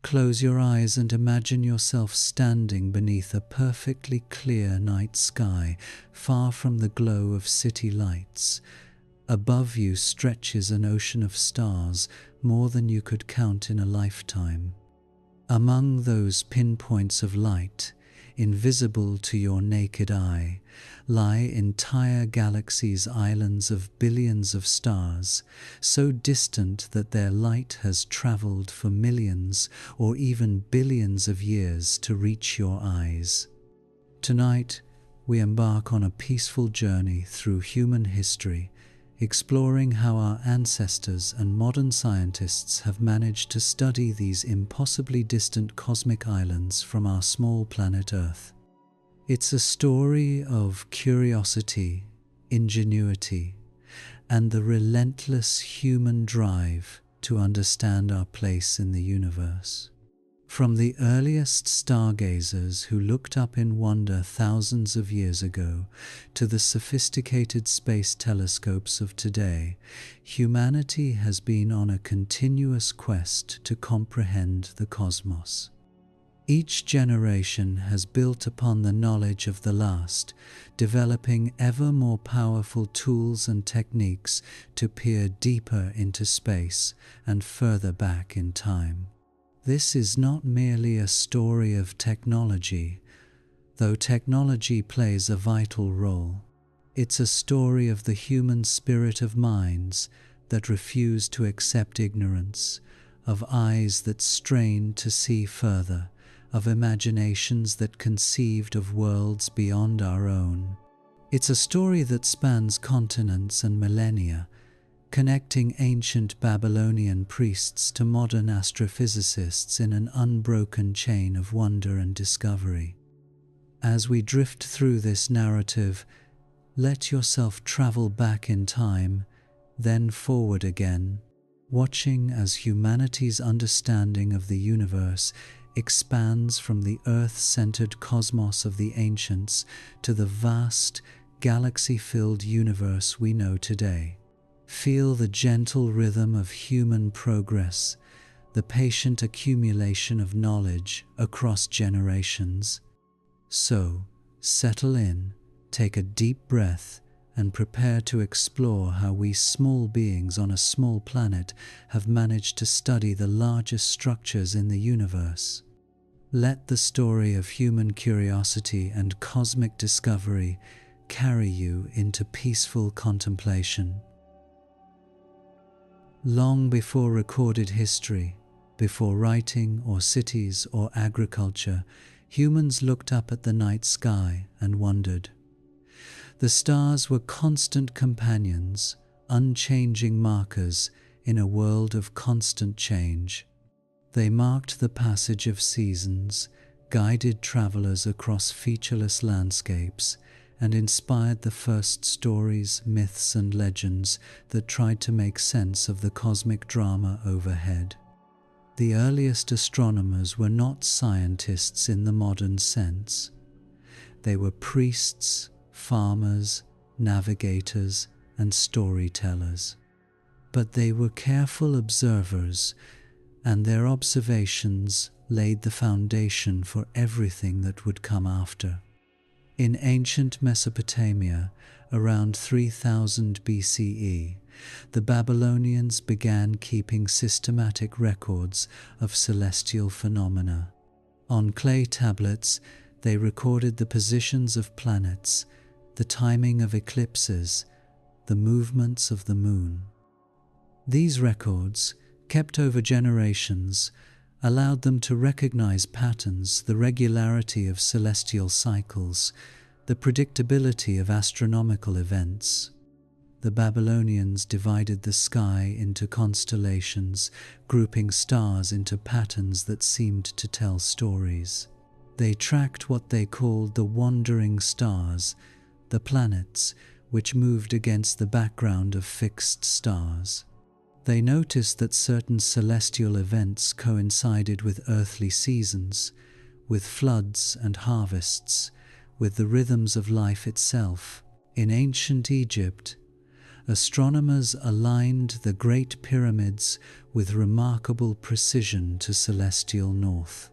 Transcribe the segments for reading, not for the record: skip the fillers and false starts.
Close your eyes and imagine yourself standing beneath a perfectly clear night sky, far from the glow of city lights. Above you stretches an ocean of stars, more than you could count in a lifetime. Among those pinpoints of light, invisible to your naked eye, lie entire galaxies, islands of billions of stars, so distant that their light has traveled for millions or even billions of years to reach your eyes. Tonight, we embark on a peaceful journey through human history, exploring how our ancestors and modern scientists have managed to study these impossibly distant cosmic islands from our small planet Earth. It's a story of curiosity, ingenuity, and the relentless human drive to understand our place in the universe. From the earliest stargazers who looked up in wonder thousands of years ago to the sophisticated space telescopes of today, humanity has been on a continuous quest to comprehend the cosmos. Each generation has built upon the knowledge of the last, developing ever more powerful tools and techniques to peer deeper into space and further back in time. This is not merely a story of technology, though technology plays a vital role. It's a story of the human spirit of minds that refuse to accept ignorance, of eyes that strain to see further, of imaginations that conceived of worlds beyond our own. It's a story that spans continents and millennia, connecting ancient Babylonian priests to modern astrophysicists in an unbroken chain of wonder and discovery. As we drift through this narrative, let yourself travel back in time, then forward again, watching as humanity's understanding of the universe expands from the Earth-centered cosmos of the ancients to the vast, galaxy-filled universe we know today. Feel the gentle rhythm of human progress, the patient accumulation of knowledge across generations. So, settle in, take a deep breath, and prepare to explore how we small beings on a small planet have managed to study the largest structures in the universe. Let the story of human curiosity and cosmic discovery carry you into peaceful contemplation. Long before recorded history, before writing or cities or agriculture, humans looked up at the night sky and wondered. The stars were constant companions, unchanging markers in a world of constant change. They marked the passage of seasons, guided travelers across featureless landscapes, and inspired the first stories, myths, and legends that tried to make sense of the cosmic drama overhead. The earliest astronomers were not scientists in the modern sense. They were priests, farmers, navigators, and storytellers. But they were careful observers, and their observations laid the foundation for everything that would come after. In ancient Mesopotamia, around 3000 BCE, the Babylonians began keeping systematic records of celestial phenomena. On clay tablets, they recorded the positions of planets, the timing of eclipses, the movements of the moon. These records, kept over generations, allowed them to recognize patterns, the regularity of celestial cycles, the predictability of astronomical events. The Babylonians divided the sky into constellations, grouping stars into patterns that seemed to tell stories. They tracked what they called the wandering stars, the planets, which moved against the background of fixed stars. They noticed that certain celestial events coincided with earthly seasons, with floods and harvests, with the rhythms of life itself. In ancient Egypt, Astronomers aligned the Great Pyramids with remarkable precision to celestial north.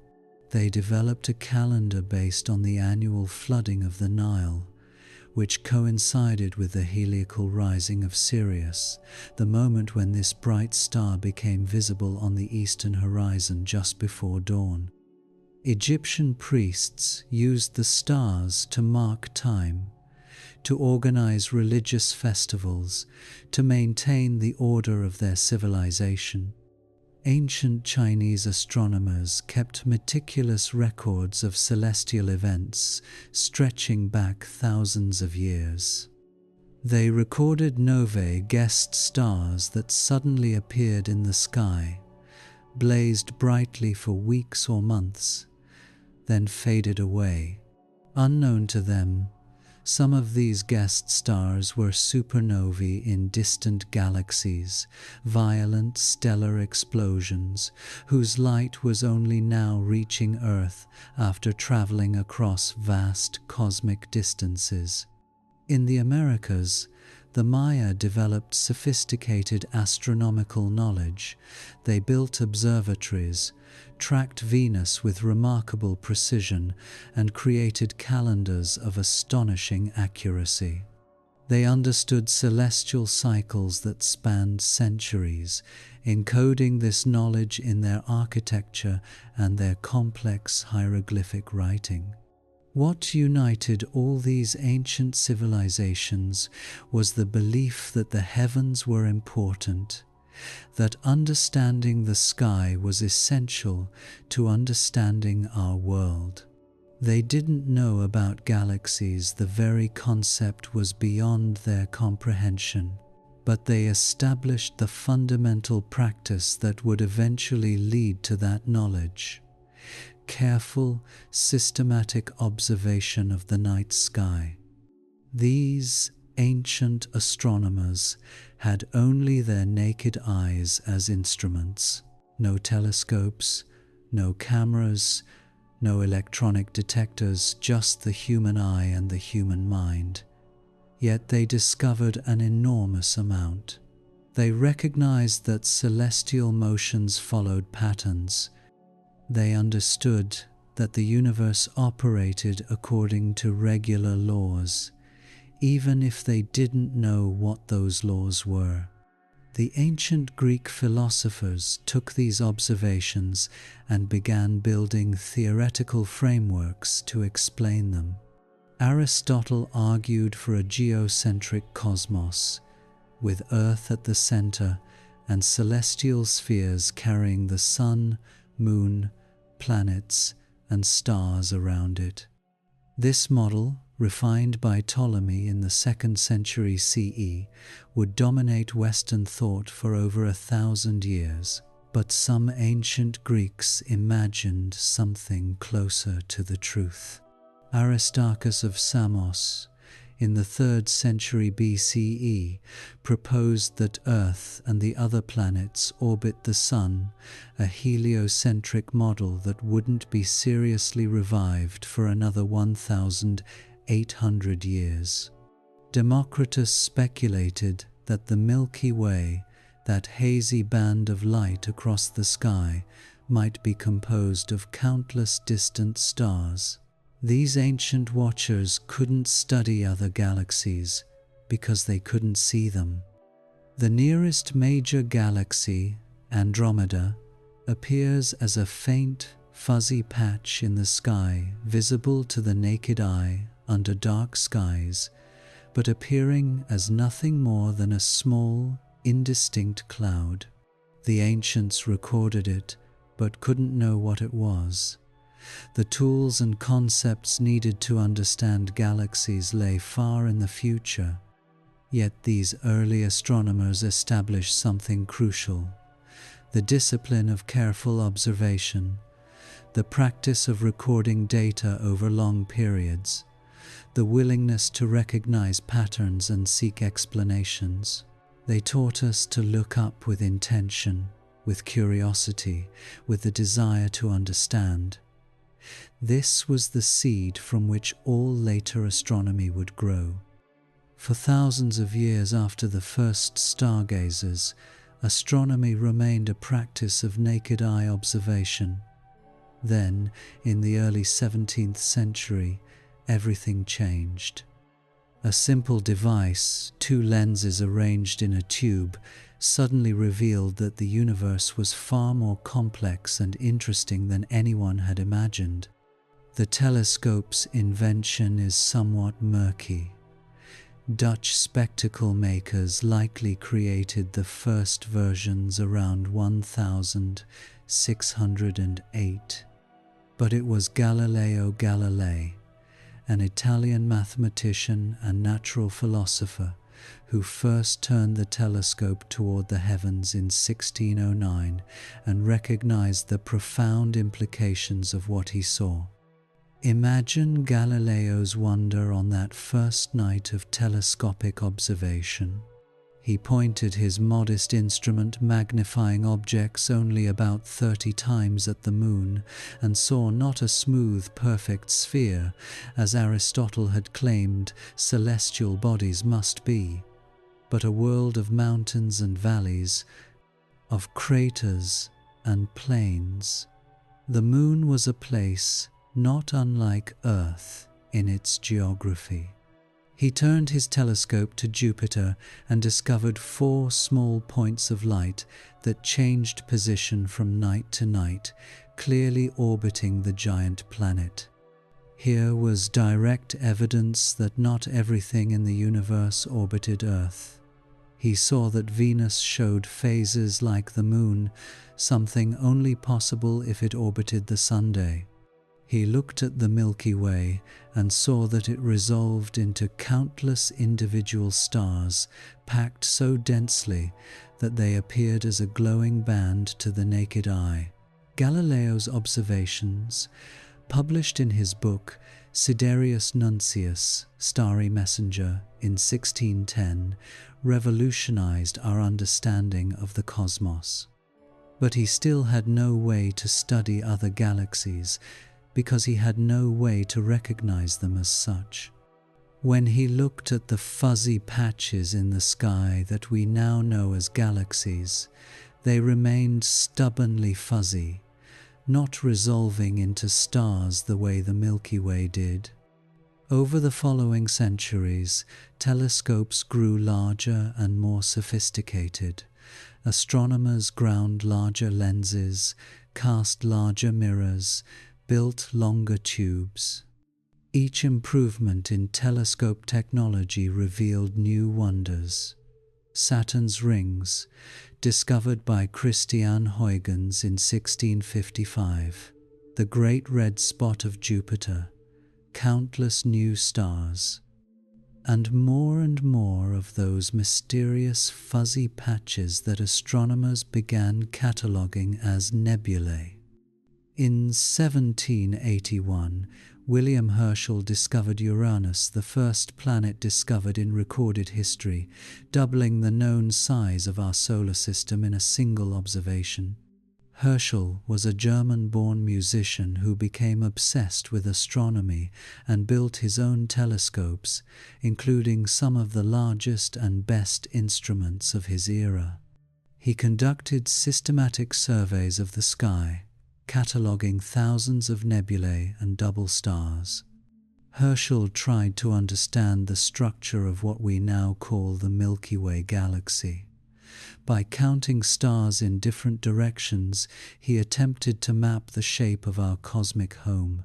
They developed a calendar based on the annual flooding of the Nile, which coincided with the heliacal rising of Sirius, the moment when this bright star became visible on the eastern horizon just before dawn. Egyptian priests used the stars to mark time, to organize religious festivals, to maintain the order of their civilization. Ancient Chinese astronomers kept meticulous records of celestial events stretching back thousands of years. They recorded novae, guest stars that suddenly appeared in the sky, blazed brightly for weeks or months, then faded away. Unknown to them, some of these guest stars were supernovae in distant galaxies, violent stellar explosions, whose light was only now reaching Earth after traveling across vast cosmic distances. In the Americas, the Maya developed sophisticated astronomical knowledge. They built observatories, tracked Venus with remarkable precision, and created calendars of astonishing accuracy. They understood celestial cycles that spanned centuries, encoding this knowledge in their architecture and their complex hieroglyphic writing. What united all these ancient civilizations was the belief that the heavens were important, that understanding the sky was essential to understanding our world. They didn't know about galaxies, the very concept was beyond their comprehension, but they established the fundamental practice that would eventually lead to that knowledge: careful, systematic observation of the night sky. These ancient astronomers had only their naked eyes as instruments, no telescopes, no cameras, no electronic detectors, just the human eye and the human mind. Yet they discovered an enormous amount. They recognized that celestial motions followed patterns. They understood that the universe operated according to regular laws, even if they didn't know what those laws were. The ancient Greek philosophers took these observations and began building theoretical frameworks to explain them. Aristotle argued for a geocentric cosmos, with Earth at the center and celestial spheres carrying the sun, moon, planets, and stars around it. This model, refined by Ptolemy in the 2nd century CE, would dominate Western thought for over 1,000 years. But some ancient Greeks imagined something closer to the truth. Aristarchus of Samos, in the 3rd century BCE, proposed that Earth and the other planets orbit the Sun, a heliocentric model that wouldn't be seriously revived for another 1,800 years. Democritus speculated that the Milky Way, that hazy band of light across the sky, might be composed of countless distant stars. These ancient watchers couldn't study other galaxies because they couldn't see them. The nearest major galaxy, Andromeda, appears as a faint, fuzzy patch in the sky, visible to the naked eye under dark skies, but appearing as nothing more than a small, indistinct cloud. The ancients recorded it, but couldn't know what it was. The tools and concepts needed to understand galaxies lay far in the future. Yet these early astronomers established something crucial: the discipline of careful observation, the practice of recording data over long periods, the willingness to recognize patterns and seek explanations. They taught us to look up with intention, with curiosity, with the desire to understand. This was the seed from which all later astronomy would grow. For thousands of years after the first stargazers, astronomy remained a practice of naked eye observation. Then, in the early 17th century, everything changed. A simple device, two lenses arranged in a tube, suddenly revealed that the universe was far more complex and interesting than anyone had imagined. The telescope's invention is somewhat murky. Dutch spectacle makers likely created the first versions around 1608. But it was Galileo Galilei, an Italian mathematician and natural philosopher, who first turned the telescope toward the heavens in 1609 and recognized the profound implications of what he saw. Imagine Galileo's wonder on that first night of telescopic observation. He pointed his modest instrument, magnifying objects only about 30 times at the moon, and saw not a smooth, perfect sphere, as Aristotle had claimed celestial bodies must be, but a world of mountains and valleys, of craters and plains. The moon was a place not unlike Earth in its geography. He turned his telescope to Jupiter and discovered 4 small points of light that changed position from night to night, clearly orbiting the giant planet. Here was direct evidence that not everything in the universe orbited Earth. He saw that Venus showed phases like the moon, something only possible if it orbited the Sunday. He looked at the Milky Way and saw that it resolved into countless individual stars, packed so densely that they appeared as a glowing band to the naked eye. Galileo's observations, published in his book Sidereus Nuncius, Starry Messenger, in 1610, revolutionized our understanding of the cosmos. But he still had no way to study other galaxies, because he had no way to recognize them as such. When he looked at the fuzzy patches in the sky that we now know as galaxies, they remained stubbornly fuzzy, not resolving into stars the way the Milky Way did. Over the following centuries, telescopes grew larger and more sophisticated. Astronomers ground larger lenses, cast larger mirrors, built longer tubes. Each improvement in telescope technology revealed new wonders. Saturn's rings, discovered by Christian Huygens in 1655, the great red spot of Jupiter, countless new stars, and more of those mysterious fuzzy patches that astronomers began cataloguing as nebulae. In 1781, William Herschel discovered Uranus, the first planet discovered in recorded history, doubling the known size of our solar system in a single observation. Herschel was a German-born musician who became obsessed with astronomy and built his own telescopes, including some of the largest and best instruments of his era. He conducted systematic surveys of the sky, cataloguing thousands of nebulae and double stars. Herschel tried to understand the structure of what we now call the Milky Way galaxy. By counting stars in different directions, he attempted to map the shape of our cosmic home.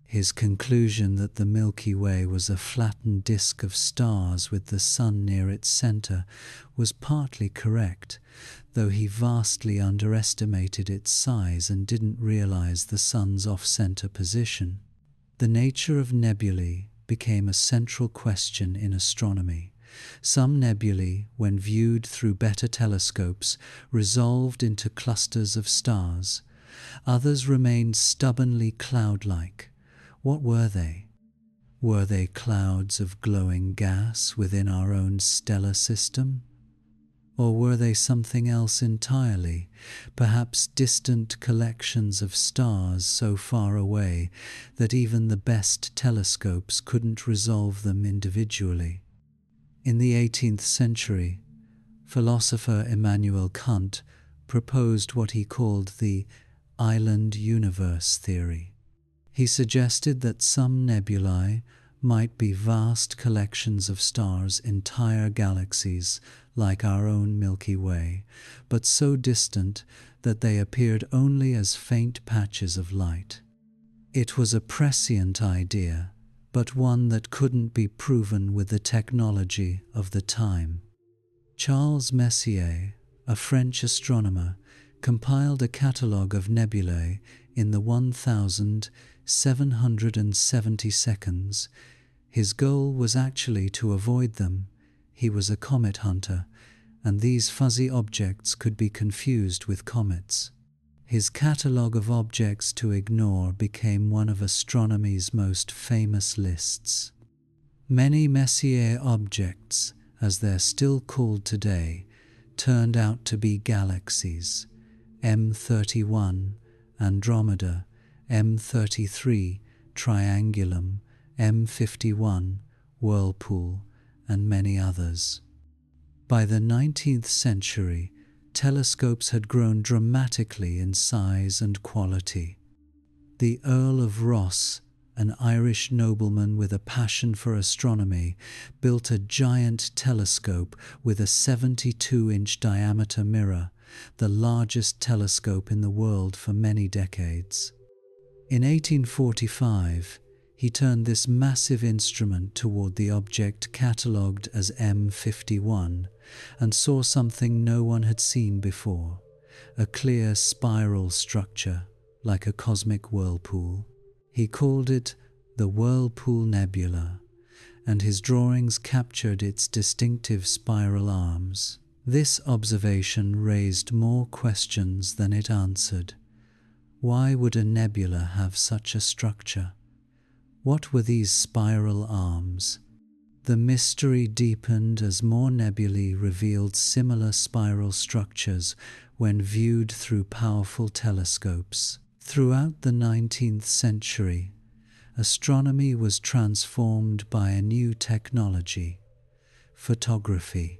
His conclusion that the Milky Way was a flattened disk of stars with the sun near its center was partly correct, though he vastly underestimated its size and didn't realize the sun's off-center position. The nature of nebulae became a central question in astronomy. Some nebulae, when viewed through better telescopes, resolved into clusters of stars. Others remained stubbornly cloud-like. What were they? Were they clouds of glowing gas within our own stellar system? Or were they something else entirely, perhaps distant collections of stars so far away that even the best telescopes couldn't resolve them individually? In the 18th century, philosopher Immanuel Kant proposed what he called the island universe theory. He suggested that some nebulae might be vast collections of stars, entire galaxies like our own Milky Way, but so distant that they appeared only as faint patches of light. It was a prescient idea, but one that couldn't be proven with the technology of the time. Charles Messier, a French astronomer, compiled a catalogue of nebulae in the 1,770 seconds. His goal was actually to avoid them. He was a comet hunter, and these fuzzy objects could be confused with comets. His catalogue of objects to ignore became one of astronomy's most famous lists. Many Messier objects, as they're still called today, turned out to be galaxies: M31, Andromeda; M33, Triangulum; M51, Whirlpool, and many others. By the 19th century, telescopes had grown dramatically in size and quality. The Earl of Rosse, an Irish nobleman with a passion for astronomy, built a giant telescope with a 72-inch diameter mirror, the largest telescope in the world for many decades. In 1845, he turned this massive instrument toward the object catalogued as M51 and saw something no one had seen before: a clear spiral structure like a cosmic whirlpool. He called it the Whirlpool Nebula, and his drawings captured its distinctive spiral arms. This observation raised more questions than it answered. Why would a nebula have such a structure? What were these spiral arms? The mystery deepened as more nebulae revealed similar spiral structures when viewed through powerful telescopes. Throughout the 19th century, astronomy was transformed by a new technology: photography.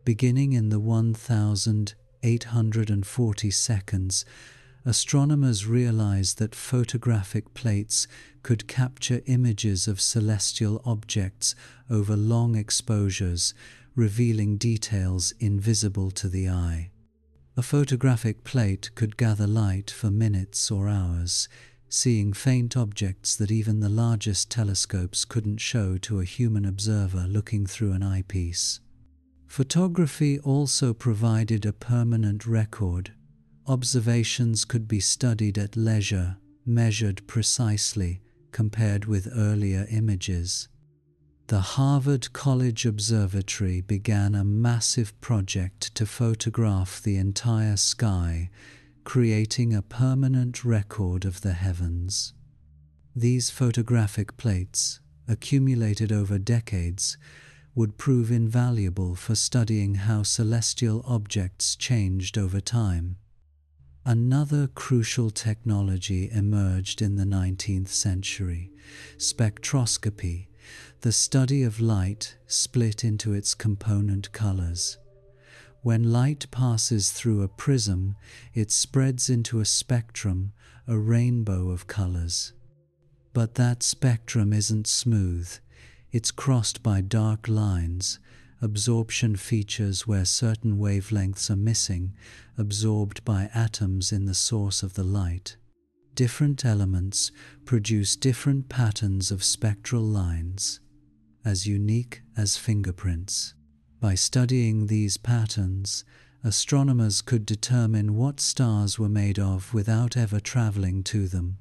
Beginning in the 1,840 seconds, astronomers realized that photographic plates could capture images of celestial objects over long exposures, revealing details invisible to the eye. A photographic plate could gather light for minutes or hours, seeing faint objects that even the largest telescopes couldn't show to a human observer looking through an eyepiece. Photography also provided a permanent record. Observations could be studied at leisure, measured precisely, compared with earlier images. The Harvard College Observatory began a massive project to photograph the entire sky, creating a permanent record of the heavens. These photographic plates, accumulated over decades, would prove invaluable for studying how celestial objects changed over time. Another crucial technology emerged in the 19th century: spectroscopy, the study of light split into its component colors. When light passes through a prism, it spreads into a spectrum, a rainbow of colors. But that spectrum isn't smooth. It's crossed by dark lines, absorption features where certain wavelengths are missing, absorbed by atoms in the source of the light. Different elements produce different patterns of spectral lines, as unique as fingerprints. By studying these patterns, astronomers could determine what stars were made of without ever traveling to them.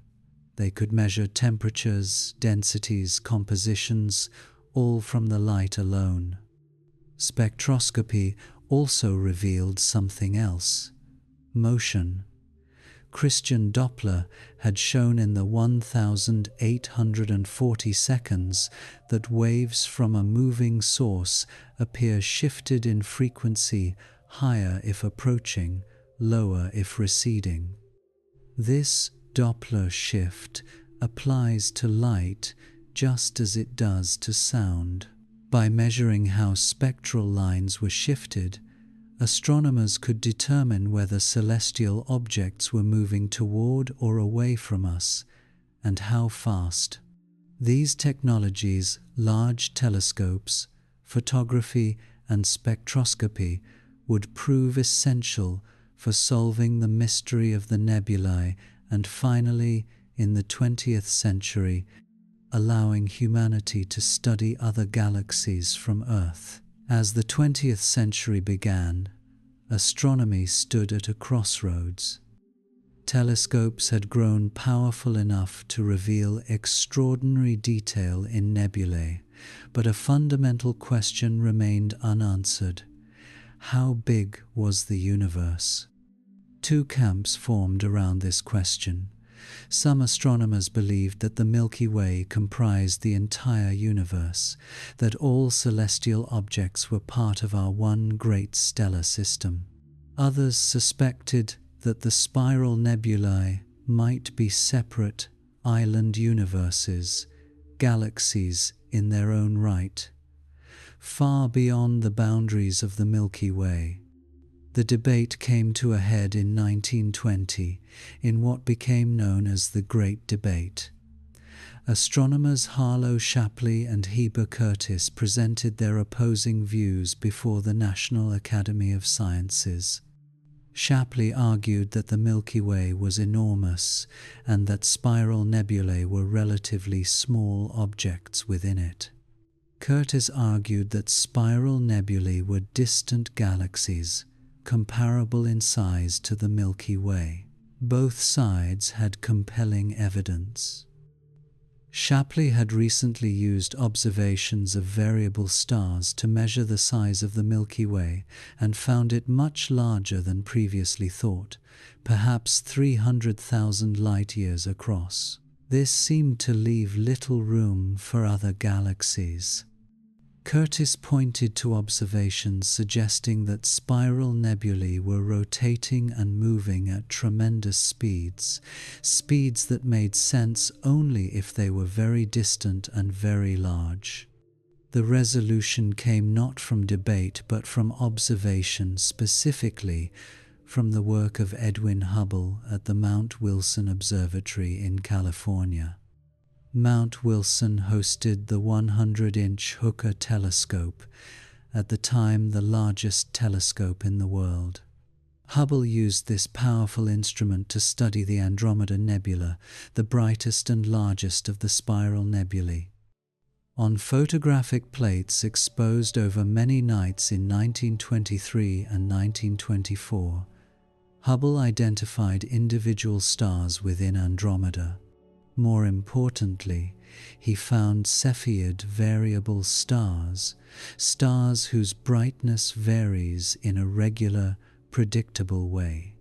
They could measure temperatures, densities, compositions, all from the light alone. Spectroscopy also revealed something else: motion. Christian Doppler had shown in the 1,840 seconds that waves from a moving source appear shifted in frequency, higher if approaching, lower if receding. This Doppler shift applies to light just as it does to sound. By measuring how spectral lines were shifted, astronomers could determine whether celestial objects were moving toward or away from us, and how fast. These technologies, large telescopes, photography, and spectroscopy, would prove essential for solving the mystery of the nebulae and finally, in the 20th century, allowing humanity to study other galaxies from Earth. As the 20th century began, astronomy stood at a crossroads. Telescopes had grown powerful enough to reveal extraordinary detail in nebulae, but a fundamental question remained unanswered. How big was the universe? Two camps formed around this question. Some astronomers believed that the Milky Way comprised the entire universe, that all celestial objects were part of our one great stellar system. Others suspected that the spiral nebulae might be separate island universes, galaxies in their own right, far beyond the boundaries of the Milky Way. The debate came to a head in 1920 in what became known as the Great Debate. Astronomers Harlow Shapley and Heber Curtis presented their opposing views before the National Academy of Sciences. Shapley argued that the Milky Way was enormous and that spiral nebulae were relatively small objects within it. Curtis argued that spiral nebulae were distant galaxies, comparable in size to the Milky Way. Both sides had compelling evidence. Shapley had recently used observations of variable stars to measure the size of the Milky Way and found it much larger than previously thought, perhaps 300,000 light-years across. This seemed to leave little room for other galaxies. Curtis pointed to observations suggesting that spiral nebulae were rotating and moving at tremendous speeds, speeds that made sense only if they were very distant and very large. The resolution came not from debate but from observation, specifically from the work of Edwin Hubble at the Mount Wilson Observatory in California. Mount Wilson hosted the 100-inch Hooker telescope, at the time the largest telescope in the world. Hubble used this powerful instrument to study the Andromeda Nebula, the brightest and largest of the spiral nebulae. On photographic plates exposed over many nights in 1923 and 1924, Hubble identified individual stars within Andromeda. More importantly, he found Cepheid variable stars, stars whose brightness varies in a regular, predictable way.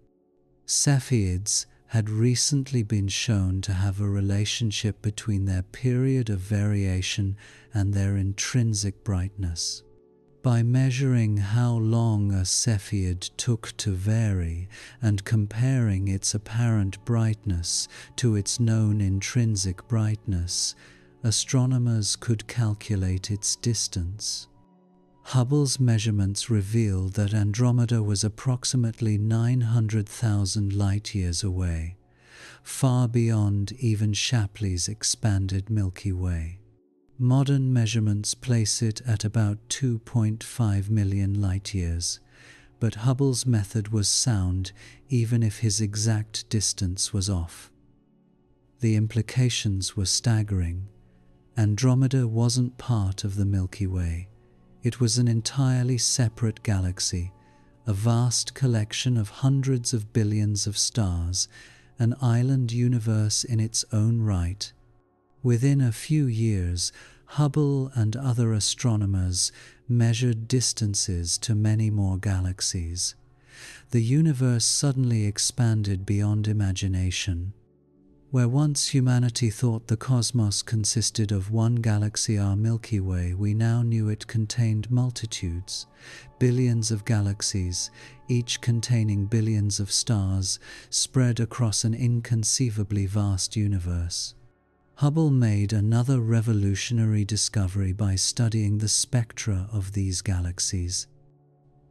Cepheids had recently been shown to have a relationship between their period of variation and their intrinsic brightness. By measuring how long a Cepheid took to vary and comparing its apparent brightness to its known intrinsic brightness, astronomers could calculate its distance. Hubble's measurements revealed that Andromeda was approximately 900,000 light-years away, far beyond even Shapley's expanded Milky Way. Modern measurements place it at about 2.5 million light-years, but Hubble's method was sound even if his exact distance was off. The implications were staggering. Andromeda wasn't part of the Milky Way. It was an entirely separate galaxy, a vast collection of hundreds of billions of stars, an island universe in its own right. Within a few years, Hubble and other astronomers measured distances to many more galaxies. The universe suddenly expanded beyond imagination. Where once humanity thought the cosmos consisted of one galaxy, our Milky Way, we now knew it contained multitudes, billions of galaxies, each containing billions of stars, spread across an inconceivably vast universe. Hubble made another revolutionary discovery by studying the spectra of these galaxies.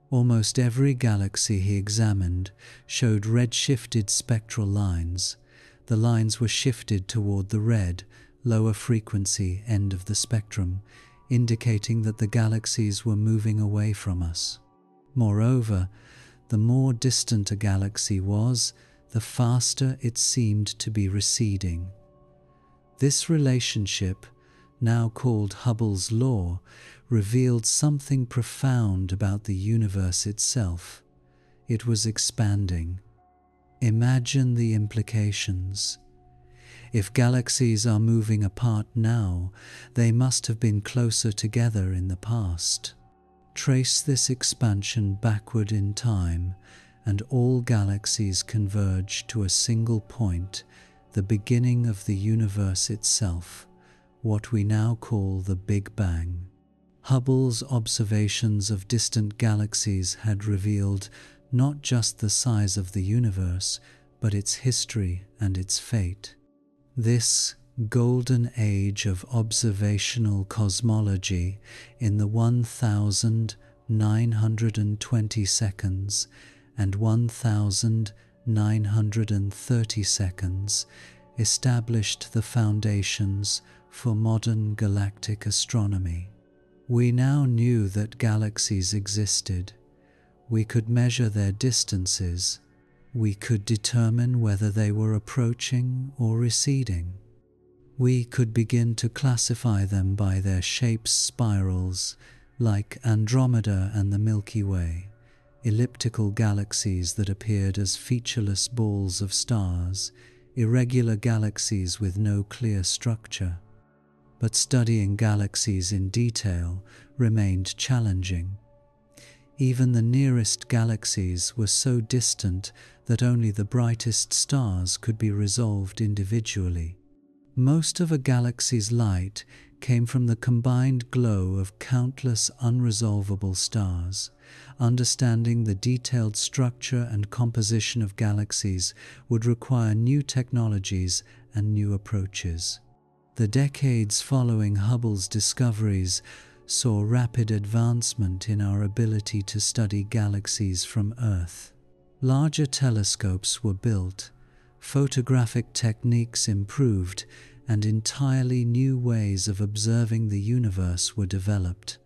Almost every galaxy he examined showed red-shifted spectral lines. The lines were shifted toward the red, lower frequency end of the spectrum, indicating that the galaxies were moving away from us. Moreover, the more distant a galaxy was, the faster it seemed to be receding. This relationship, now called Hubble's law, revealed something profound about the universe itself. It was expanding. Imagine the implications. If galaxies are moving apart now, they must have been closer together in the past. Trace this expansion backward in time, and all galaxies converge to a single point, the beginning of the universe itself, what we now call the Big Bang. Hubble's observations of distant galaxies had revealed not just the size of the universe, but its history and its fate. This golden age of observational cosmology, in the 1,920 seconds and 1,930 seconds, established the foundations for modern galactic astronomy. We now knew that galaxies existed. We could measure their distances. We could determine whether they were approaching or receding. We could begin to classify them by their shapes, spirals, like Andromeda and the Milky Way, elliptical galaxies that appeared as featureless balls of stars, irregular galaxies with no clear structure. But studying galaxies in detail remained challenging. Even the nearest galaxies were so distant that only the brightest stars could be resolved individually. Most of a galaxy's light came from the combined glow of countless unresolvable stars. Understanding the detailed structure and composition of galaxies would require new technologies and new approaches. The decades following Hubble's discoveries saw rapid advancement in our ability to study galaxies from Earth. Larger telescopes were built, photographic techniques improved, and entirely new ways of observing the universe were developed.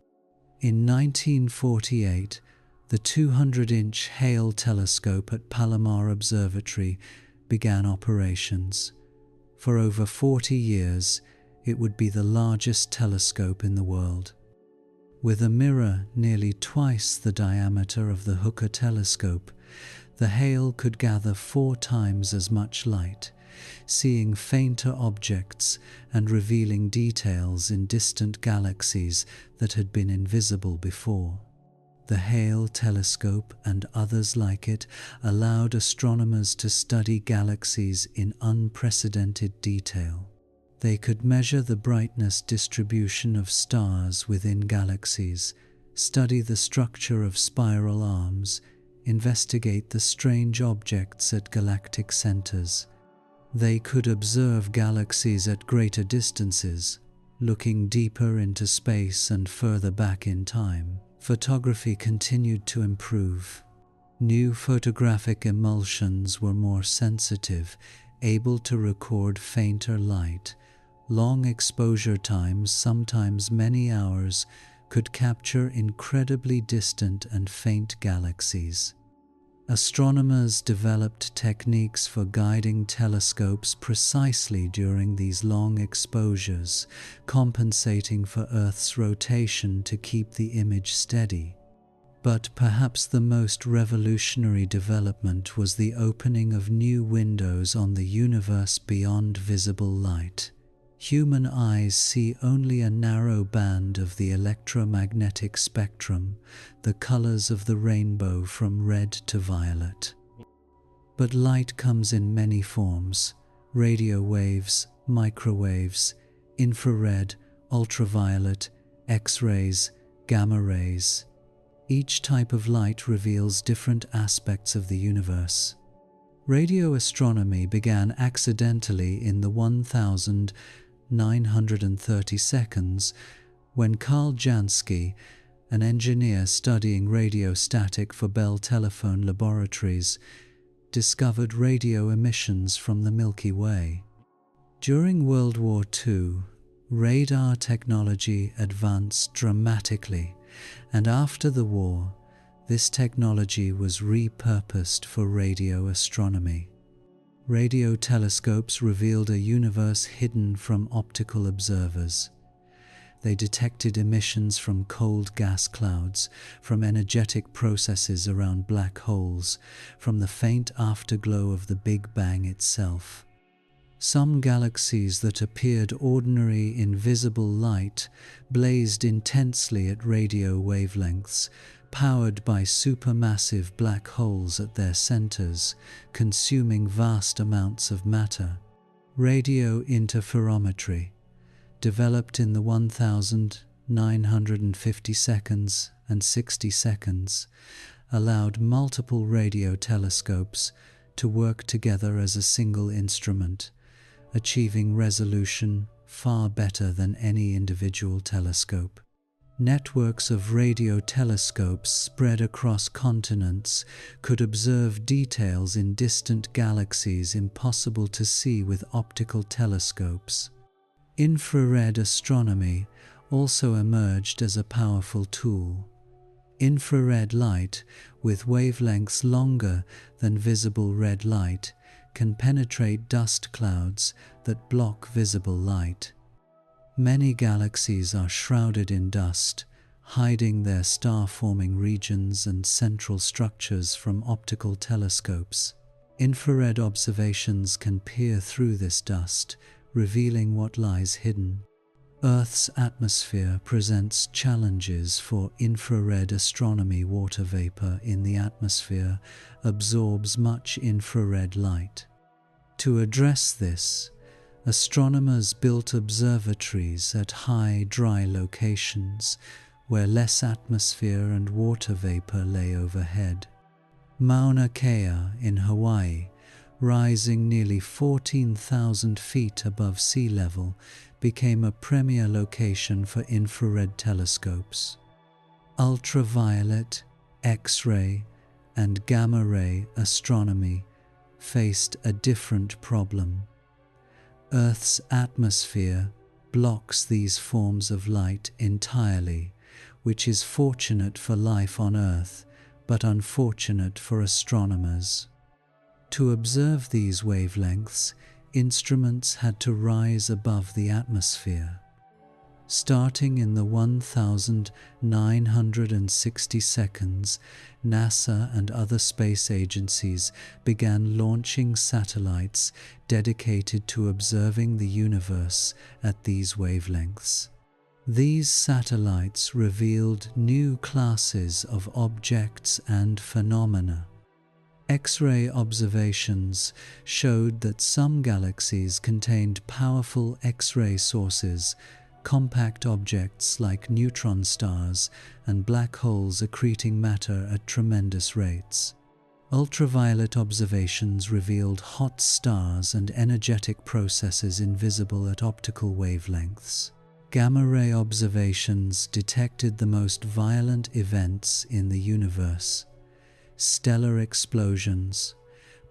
In 1948, the 200-inch Hale telescope at Palomar Observatory began operations. For over 40 years, it would be the largest telescope in the world. With a mirror nearly twice the diameter of the Hooker telescope, the Hale could gather 4 times as much light, seeing fainter objects and revealing details in distant galaxies that had been invisible before. The Hale telescope and others like it allowed astronomers to study galaxies in unprecedented detail. They could measure the brightness distribution of stars within galaxies, study the structure of spiral arms, investigate the strange objects at galactic centers. They could observe galaxies at greater distances, looking deeper into space and further back in time. Photography continued to improve. New photographic emulsions were more sensitive, able to record fainter light. Long exposure times, sometimes many hours, could capture incredibly distant and faint galaxies. Astronomers developed techniques for guiding telescopes precisely during these long exposures, compensating for Earth's rotation to keep the image steady. But perhaps the most revolutionary development was the opening of new windows on the universe beyond visible light. Human eyes see only a narrow band of the electromagnetic spectrum, the colors of the rainbow from red to violet. But light comes in many forms: radio waves, microwaves, infrared, ultraviolet, X-rays, gamma rays. Each type of light reveals different aspects of the universe. Radio astronomy began accidentally in the 930 seconds, when Karl Jansky, an engineer studying radiostatic for Bell Telephone Laboratories, discovered radio emissions from the Milky Way. During World War II, radar technology advanced dramatically, and after the war, this technology was repurposed for radio astronomy. Radio telescopes revealed a universe hidden from optical observers. They detected emissions from cold gas clouds, from energetic processes around black holes, from the faint afterglow of the Big Bang itself. Some galaxies that appeared ordinary in visible light blazed intensely at radio wavelengths, powered by supermassive black holes at their centers, consuming vast amounts of matter. Radio interferometry, developed in the 1950 seconds and 60 seconds, allowed multiple radio telescopes to work together as a single instrument, achieving resolution far better than any individual telescope. Networks of radio telescopes spread across continents could observe details in distant galaxies impossible to see with optical telescopes. Infrared astronomy also emerged as a powerful tool. Infrared light, with wavelengths longer than visible red light, can penetrate dust clouds that block visible light. Many galaxies are shrouded in dust, hiding their star-forming regions and central structures from optical telescopes. Infrared observations can peer through this dust, revealing what lies hidden. Earth's atmosphere presents challenges for infrared astronomy. Water vapor in the atmosphere absorbs much infrared light. To address this, astronomers built observatories at high, dry locations where less atmosphere and water vapor lay overhead. Mauna Kea in Hawaii, rising nearly 14,000 feet above sea level, became a premier location for infrared telescopes. Ultraviolet, X-ray, and gamma-ray astronomy faced a different problem. Earth's atmosphere blocks these forms of light entirely, which is fortunate for life on Earth, but unfortunate for astronomers. To observe these wavelengths, instruments had to rise above the atmosphere. Starting in the 1960 seconds, NASA and other space agencies began launching satellites dedicated to observing the universe at these wavelengths. These satellites revealed new classes of objects and phenomena. X-ray observations showed that some galaxies contained powerful X-ray sources, compact objects like neutron stars and black holes accreting matter at tremendous rates. Ultraviolet observations revealed hot stars and energetic processes invisible at optical wavelengths. Gamma-ray observations detected the most violent events in the universe: stellar explosions,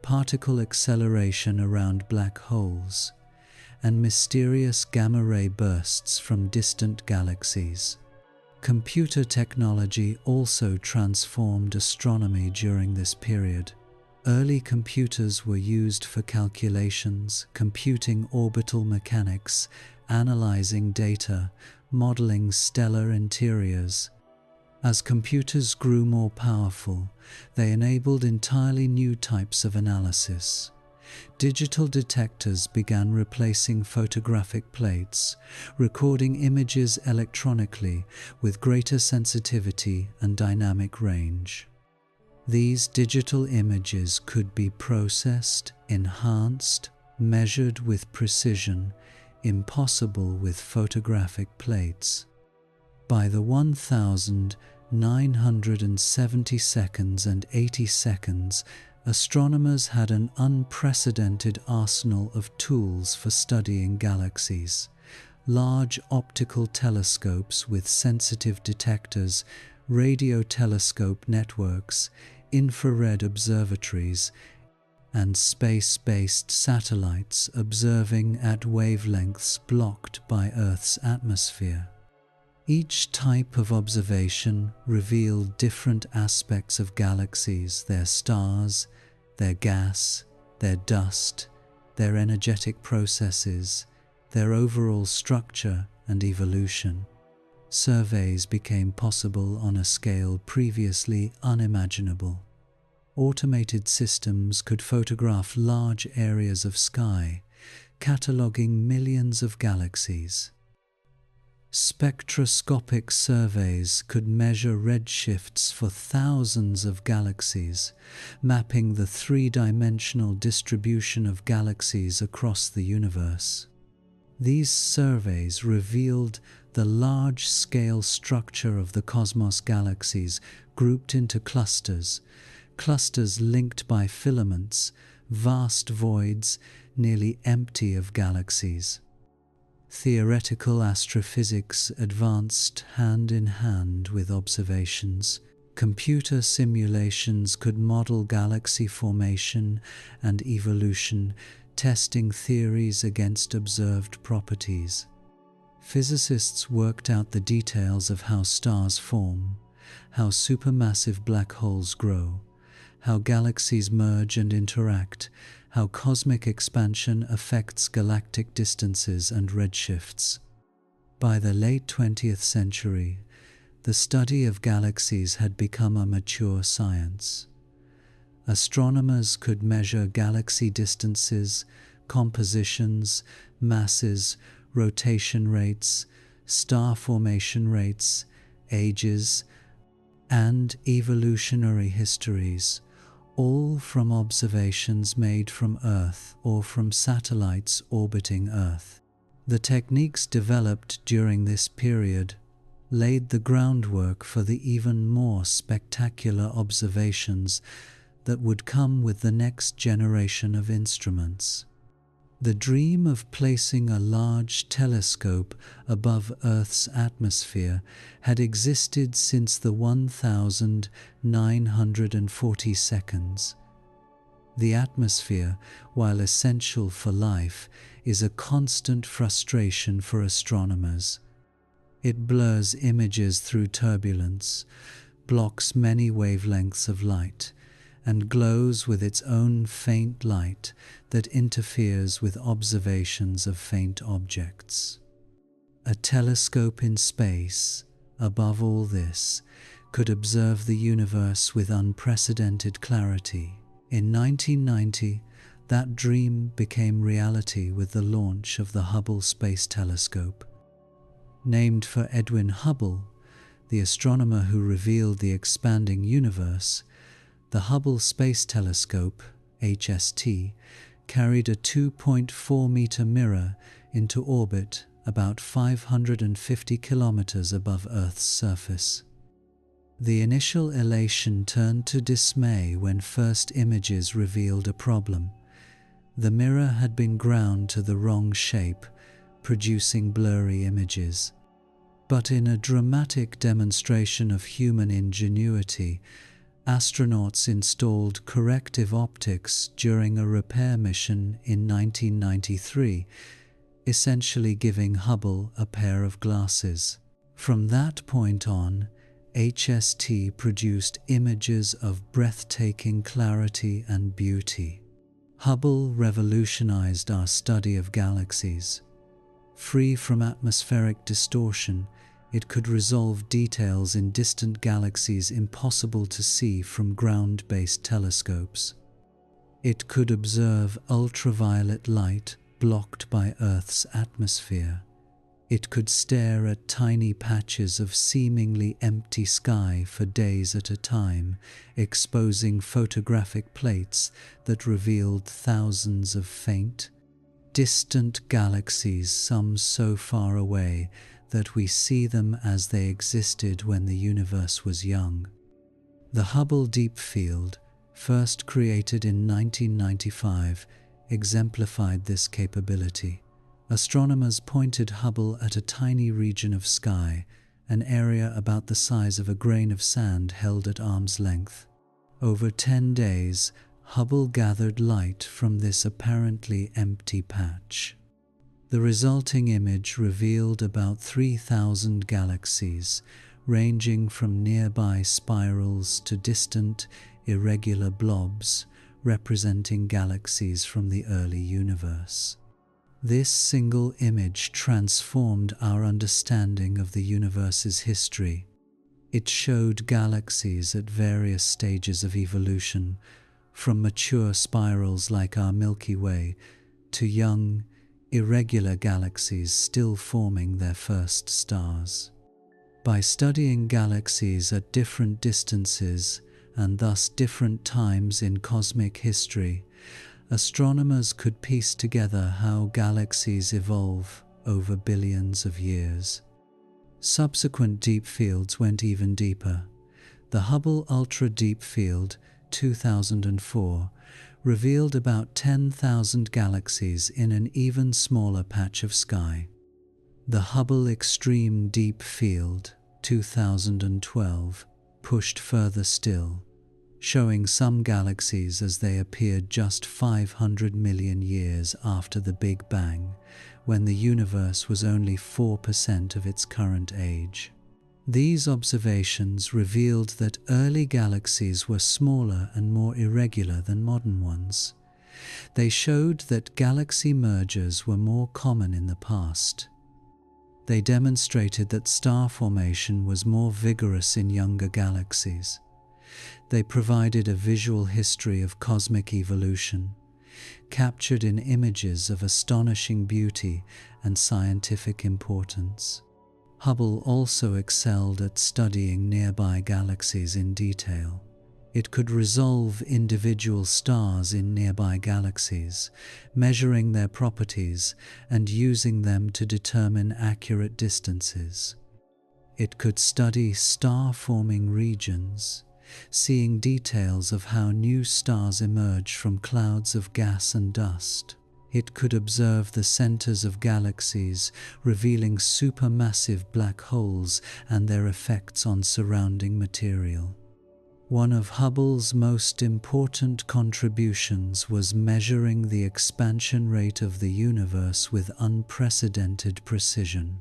particle acceleration around black holes, and mysterious gamma-ray bursts from distant galaxies. Computer technology also transformed astronomy during this period. Early computers were used for calculations, computing orbital mechanics, analyzing data, modeling stellar interiors. As computers grew more powerful, they enabled entirely new types of analysis. Digital detectors began replacing photographic plates, recording images electronically with greater sensitivity and dynamic range. These digital images could be processed, enhanced, measured with precision, impossible with photographic plates. By the 1970 seconds and 80 seconds, astronomers had an unprecedented arsenal of tools for studying galaxies. large optical telescopes with sensitive detectors, radio telescope networks, infrared observatories, and space-based satellites observing at wavelengths blocked by Earth's atmosphere. Each type of observation revealed different aspects of galaxies, their stars, their gas, their dust, their energetic processes, their overall structure and evolution. Surveys became possible on a scale previously unimaginable. Automated systems could photograph large areas of sky, cataloging millions of galaxies. Spectroscopic surveys could measure redshifts for thousands of galaxies, mapping the three-dimensional distribution of galaxies across the universe. These surveys revealed the large-scale structure of the cosmos galaxies grouped into clusters linked by filaments, vast voids nearly empty of galaxies. Theoretical astrophysics advanced hand in hand with observations. Computer simulations could model galaxy formation and evolution, testing theories against observed properties. Physicists worked out the details of how stars form, how supermassive black holes grow, how galaxies merge and interact, how cosmic expansion affects galactic distances and redshifts. By the late 20th century, the study of galaxies had become a mature science. Astronomers could measure galaxy distances, compositions, masses, rotation rates, star formation rates, ages, and evolutionary histories, all from observations made from Earth or from satellites orbiting Earth. The techniques developed during this period laid the groundwork for the even more spectacular observations that would come with the next generation of instruments. The dream of placing a large telescope above Earth's atmosphere had existed since the 1940 seconds. The atmosphere, while essential for life, is a constant frustration for astronomers. It blurs images through turbulence, blocks many wavelengths of light, and glows with its own faint light that interferes with observations of faint objects. A telescope in space, above all this, could observe the universe with unprecedented clarity. In 1990, that dream became reality with the launch of the Hubble Space Telescope. Named for Edwin Hubble, the astronomer who revealed the expanding universe, the Hubble Space Telescope, HST, carried a 2.4-meter mirror into orbit about 550 kilometers above Earth's surface. The initial elation turned to dismay when first images revealed a problem. The mirror had been ground to the wrong shape, producing blurry images. But in a dramatic demonstration of human ingenuity, astronauts installed corrective optics during a repair mission in 1993, essentially giving Hubble a pair of glasses. From that point on, HST produced images of breathtaking clarity and beauty. Hubble revolutionized our study of galaxies. Free from atmospheric distortion, it could resolve details in distant galaxies impossible to see from ground-based telescopes. It could observe ultraviolet light blocked by Earth's atmosphere. It could stare at tiny patches of seemingly empty sky for days at a time, exposing photographic plates that revealed thousands of faint, distant galaxies, some so far away that we see them as they existed when the universe was young. The Hubble Deep Field, first created in 1995, exemplified this capability. Astronomers pointed Hubble at a tiny region of sky, an area about the size of a grain of sand held at arm's length. Over 10 days, Hubble gathered light from this apparently empty patch. The resulting image revealed about 3,000 galaxies, ranging from nearby spirals to distant, irregular blobs, representing galaxies from the early universe. This single image transformed our understanding of the universe's history. It showed galaxies at various stages of evolution, from mature spirals like our Milky Way to young, irregular galaxies still forming their first stars. By studying galaxies at different distances and thus different times in cosmic history, astronomers could piece together how galaxies evolve over billions of years. Subsequent deep fields went even deeper. The Hubble Ultra Deep Field, 2004, revealed about 10,000 galaxies in an even smaller patch of sky. The Hubble Extreme Deep Field, 2012, pushed further still, showing some galaxies as they appeared just 500 million years after the Big Bang, when the universe was only 4% of its current age. These observations revealed that early galaxies were smaller and more irregular than modern ones. They showed that galaxy mergers were more common in the past. They demonstrated that star formation was more vigorous in younger galaxies. They provided a visual history of cosmic evolution, captured in images of astonishing beauty and scientific importance. Hubble also excelled at studying nearby galaxies in detail. It could resolve individual stars in nearby galaxies, measuring their properties and using them to determine accurate distances. It could study star-forming regions, seeing details of how new stars emerge from clouds of gas and dust. It could observe the centers of galaxies, revealing supermassive black holes and their effects on surrounding material. One of Hubble's most important contributions was measuring the expansion rate of the universe with unprecedented precision.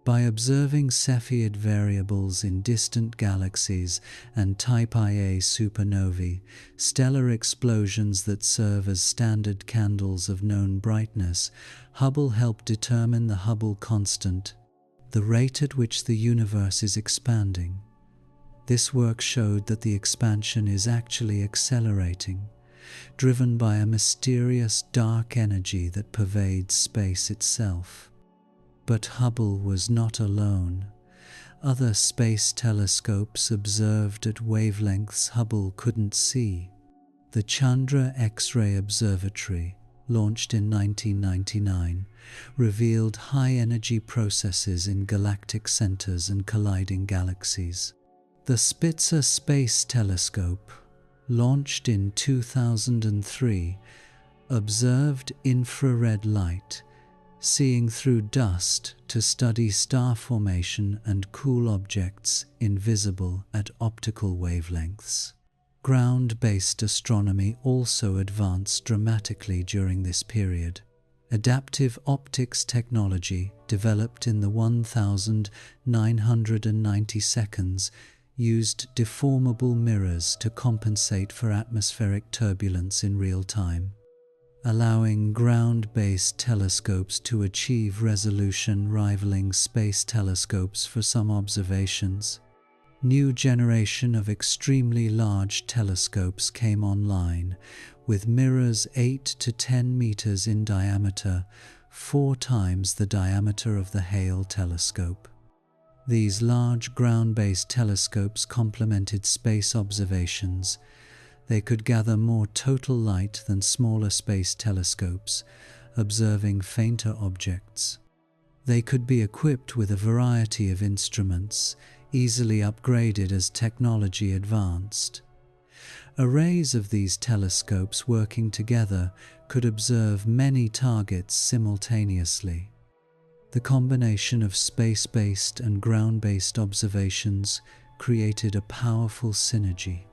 By observing Cepheid variables in distant galaxies and Type Ia supernovae, stellar explosions that serve as standard candles of known brightness, Hubble helped determine the Hubble constant, the rate at which the universe is expanding. This work showed that the expansion is actually accelerating, driven by a mysterious dark energy that pervades space itself. But Hubble was not alone. Other space telescopes observed at wavelengths Hubble couldn't see. The Chandra X-ray Observatory, launched in 1999, revealed high-energy processes in galactic centers and colliding galaxies. The Spitzer Space Telescope, launched in 2003, observed infrared light, seeing through dust to study star formation and cool objects invisible at optical wavelengths. Ground-based astronomy also advanced dramatically during this period. Adaptive optics technology, developed in the 1990 seconds, used deformable mirrors to compensate for atmospheric turbulence in real time, allowing ground-based telescopes to achieve resolution rivaling space telescopes for some observations. New generation of extremely large telescopes came online, with mirrors 8 to 10 meters in diameter, 4 times the diameter of the Hale telescope. These large ground-based telescopes complemented space observations. They could gather more total light than smaller space telescopes, observing fainter objects. They could be equipped with a variety of instruments, easily upgraded as technology advanced. Arrays of these telescopes working together could observe many targets simultaneously. The combination of space-based and ground-based observations created a powerful synergy.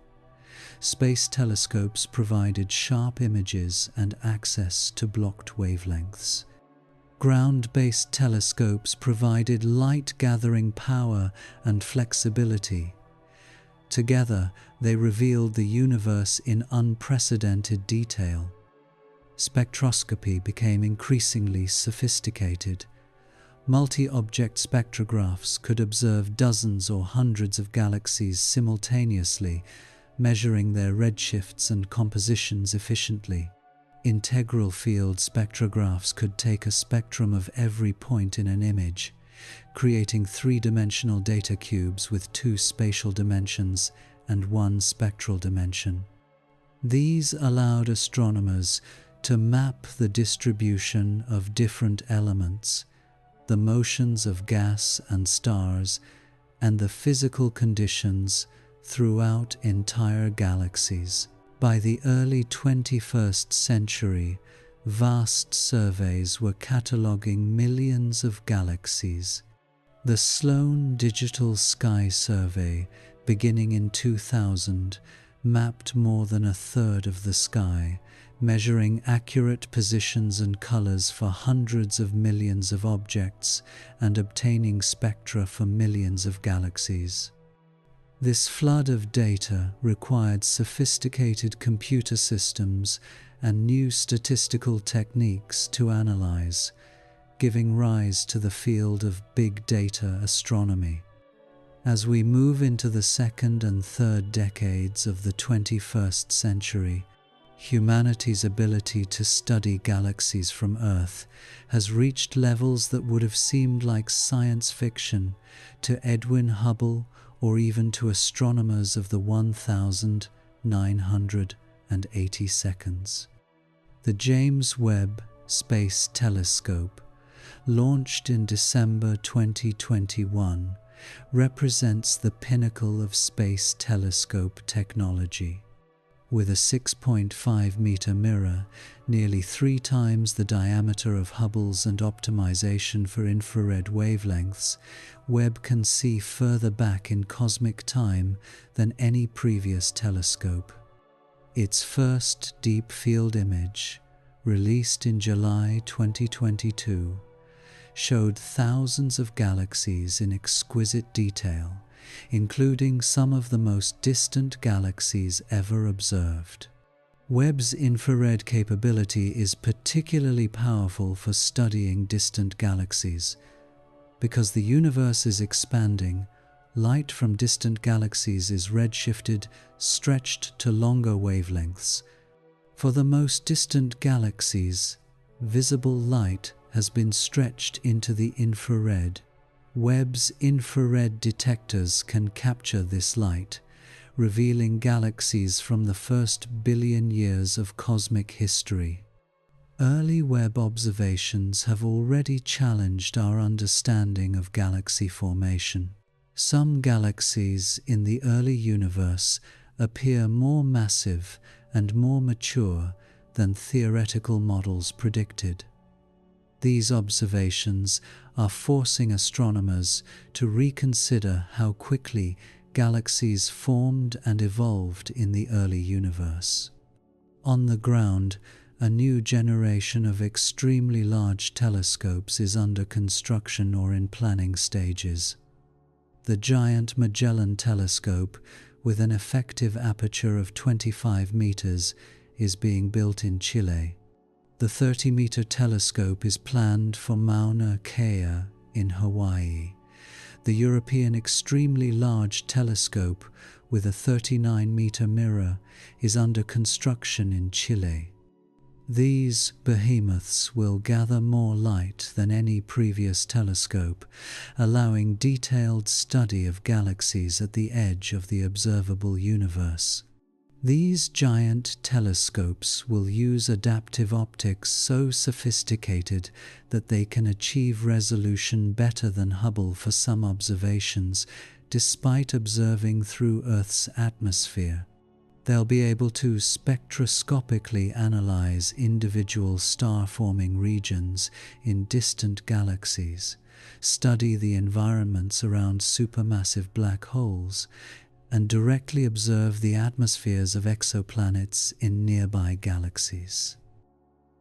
Space telescopes provided sharp images and access to blocked wavelengths. Ground-based telescopes provided light-gathering power and flexibility. Together, they revealed the universe in unprecedented detail. Spectroscopy became increasingly sophisticated. Multi-object spectrographs could observe dozens or hundreds of galaxies simultaneously, measuring their redshifts and compositions efficiently. Integral field spectrographs could take a spectrum of every point in an image, creating three-dimensional data cubes with two spatial dimensions and one spectral dimension. These allowed astronomers to map the distribution of different elements, the motions of gas and stars, and the physical conditions throughout entire galaxies. By the early 21st century, vast surveys were cataloging millions of galaxies. The Sloan Digital Sky Survey, beginning in 2000, mapped more than a third of the sky, measuring accurate positions and colors for hundreds of millions of objects and obtaining spectra for millions of galaxies. This flood of data required sophisticated computer systems and new statistical techniques to analyze, giving rise to the field of big data astronomy. As we move into the second and third decades of the 21st century, humanity's ability to study galaxies from Earth has reached levels that would have seemed like science fiction to Edwin Hubble or even to astronomers of the 1980 seconds. The James Webb Space Telescope, launched in December 2021, represents the pinnacle of space telescope technology. With a 6.5-meter mirror, nearly 3 times the diameter of Hubble's and optimization for infrared wavelengths, Webb can see further back in cosmic time than any previous telescope. Its first deep field image, released in July 2022, showed thousands of galaxies in exquisite detail, including some of the most distant galaxies ever observed. Webb's infrared capability is particularly powerful for studying distant galaxies. Because the universe is expanding, light from distant galaxies is redshifted, stretched to longer wavelengths. For the most distant galaxies, visible light has been stretched into the infrared. Webb's infrared detectors can capture this light, revealing galaxies from the first billion years of cosmic history. Early Webb observations have already challenged our understanding of galaxy formation. Some galaxies in the early universe appear more massive and more mature than theoretical models predicted. These observations are forcing astronomers to reconsider how quickly galaxies formed and evolved in the early universe. On the ground, a new generation of extremely large telescopes is under construction or in planning stages. The Giant Magellan Telescope, with an effective aperture of 25 meters, is being built in Chile. The 30-meter telescope is planned for Mauna Kea in Hawaii. The European Extremely Large Telescope, with a 39-meter mirror, is under construction in Chile. These behemoths will gather more light than any previous telescope, allowing detailed study of galaxies at the edge of the observable universe. These giant telescopes will use adaptive optics so sophisticated that they can achieve resolution better than Hubble for some observations, despite observing through Earth's atmosphere. They'll be able to spectroscopically analyze individual star-forming regions in distant galaxies, study the environments around supermassive black holes, and directly observe the atmospheres of exoplanets in nearby galaxies.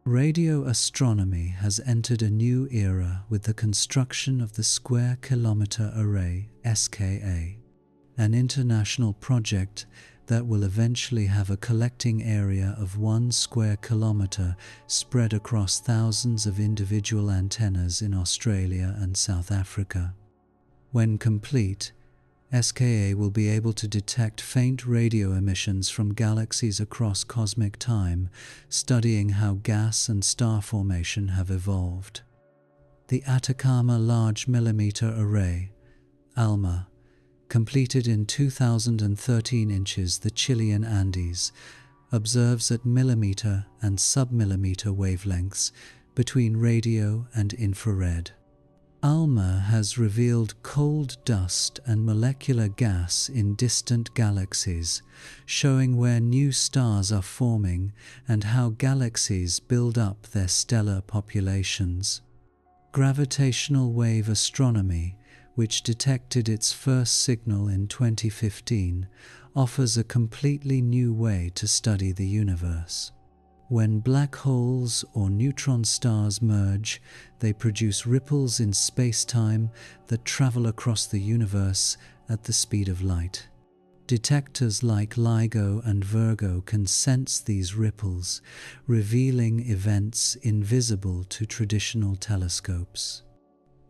Radio astronomy has entered a new era with the construction of the Square Kilometre Array (SKA), an international project that will eventually have a collecting area of 1 square kilometre spread across thousands of individual antennas in Australia and South Africa. When complete, SKA will be able to detect faint radio emissions from galaxies across cosmic time, studying how gas and star formation have evolved. The Atacama Large Millimeter Array, ALMA, completed in 2013 inches the Chilean Andes, observes at millimeter and submillimeter wavelengths between radio and infrared. ALMA has revealed cold dust and molecular gas in distant galaxies, showing where new stars are forming and how galaxies build up their stellar populations. Gravitational wave astronomy, which detected its first signal in 2015, offers a completely new way to study the universe. When black holes or neutron stars merge, they produce ripples in space-time that travel across the universe at the speed of light. Detectors like LIGO and Virgo can sense these ripples, revealing events invisible to traditional telescopes.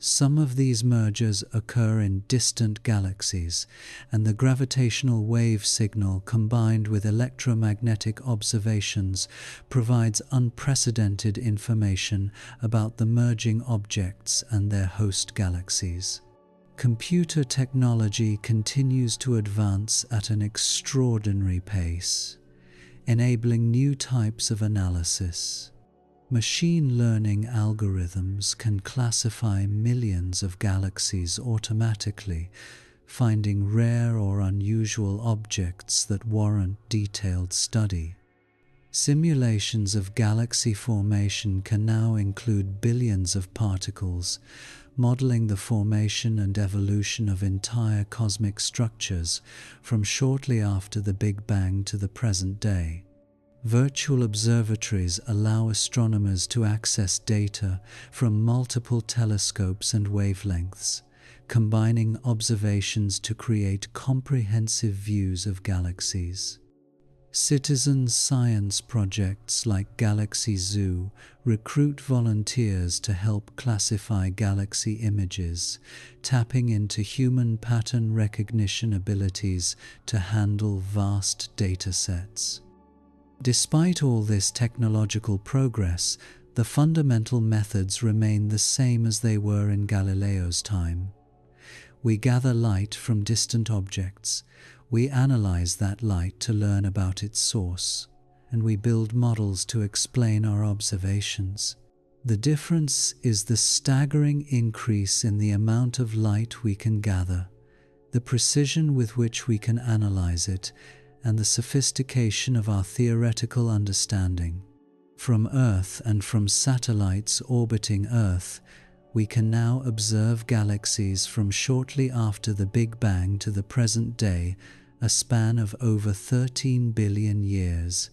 Some of these mergers occur in distant galaxies, and the gravitational wave signal combined with electromagnetic observations provides unprecedented information about the merging objects and their host galaxies. Computer technology continues to advance at an extraordinary pace, enabling new types of analysis. Machine learning algorithms can classify millions of galaxies automatically, finding rare or unusual objects that warrant detailed study. Simulations of galaxy formation can now include billions of particles, modeling the formation and evolution of entire cosmic structures from shortly after the Big Bang to the present day. Virtual observatories allow astronomers to access data from multiple telescopes and wavelengths, combining observations to create comprehensive views of galaxies. Citizen science projects like Galaxy Zoo recruit volunteers to help classify galaxy images, tapping into human pattern recognition abilities to handle vast datasets. Despite all this technological progress, the fundamental methods remain the same as they were in Galileo's time. We gather light from distant objects, we analyze that light to learn about its source, and we build models to explain our observations. The difference is the staggering increase in the amount of light we can gather, the precision with which we can analyze it, and the sophistication of our theoretical understanding. From Earth and from satellites orbiting Earth, we can now observe galaxies from shortly after the Big Bang to the present day, a span of over 13 billion years.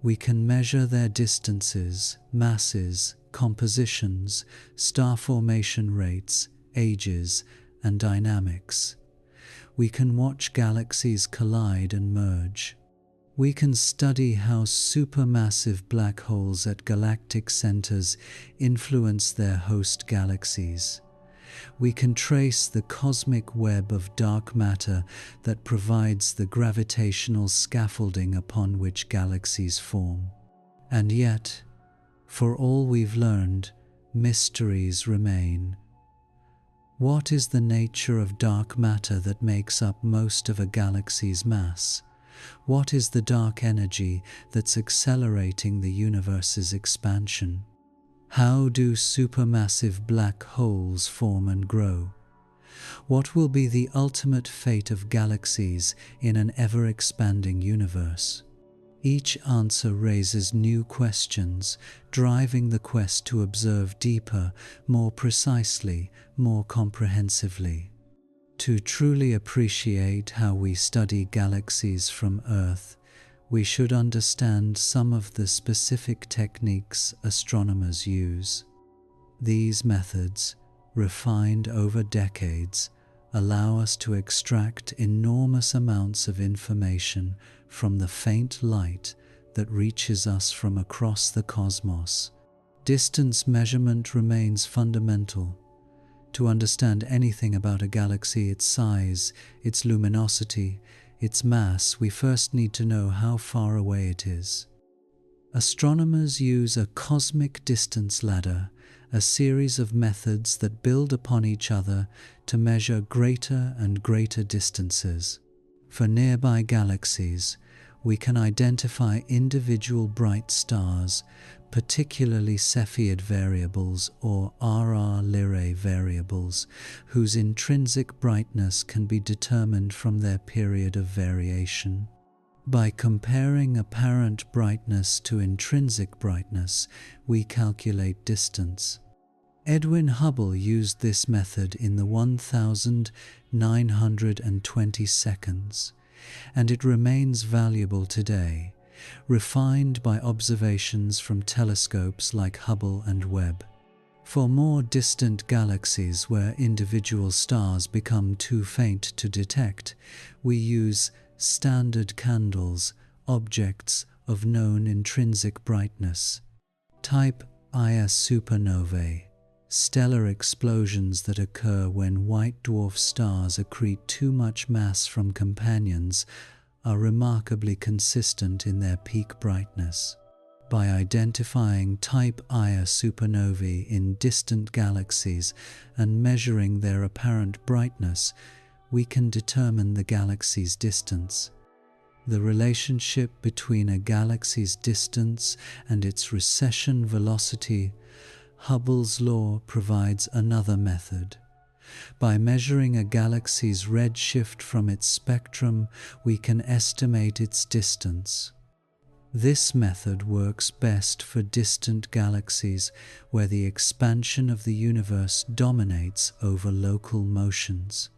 We can measure their distances, masses, compositions, star formation rates, ages, and dynamics. We can watch galaxies collide and merge. We can study how supermassive black holes at galactic centers influence their host galaxies. We can trace the cosmic web of dark matter that provides the gravitational scaffolding upon which galaxies form. And yet, for all we've learned, mysteries remain. What is the nature of dark matter that makes up most of a galaxy's mass? What is the dark energy that's accelerating the universe's expansion? How do supermassive black holes form and grow? What will be the ultimate fate of galaxies in an ever-expanding universe? Each answer raises new questions, driving the quest to observe deeper, more precisely, more comprehensively. To truly appreciate how we study galaxies from Earth, we should understand some of the specific techniques astronomers use. These methods, refined over decades, allow us to extract enormous amounts of information from the faint light that reaches us from across the cosmos. Distance measurement remains fundamental. To understand anything about a galaxy, its size, its luminosity, its mass, we first need to know how far away it is. Astronomers use a cosmic distance ladder, a series of methods that build upon each other to measure greater and greater distances. For nearby galaxies, we can identify individual bright stars, particularly Cepheid variables or RR Lyrae variables, whose intrinsic brightness can be determined from their period of variation. By comparing apparent brightness to intrinsic brightness, we calculate distance. Edwin Hubble used this method in the 1920 seconds, and it remains valuable today, refined by observations from telescopes like Hubble and Webb. For more distant galaxies where individual stars become too faint to detect, we use standard candles, objects of known intrinsic brightness. Type Ia supernovae, stellar explosions that occur when white dwarf stars accrete too much mass from companions, are remarkably consistent in their peak brightness. By identifying type Ia supernovae in distant galaxies and measuring their apparent brightness, we can determine the galaxy's distance. The relationship between a galaxy's distance and its recession velocity, Hubble's law, provides another method. By measuring a galaxy's redshift from its spectrum, we can estimate its distance. This method works best for distant galaxies where the expansion of the universe dominates over local motions.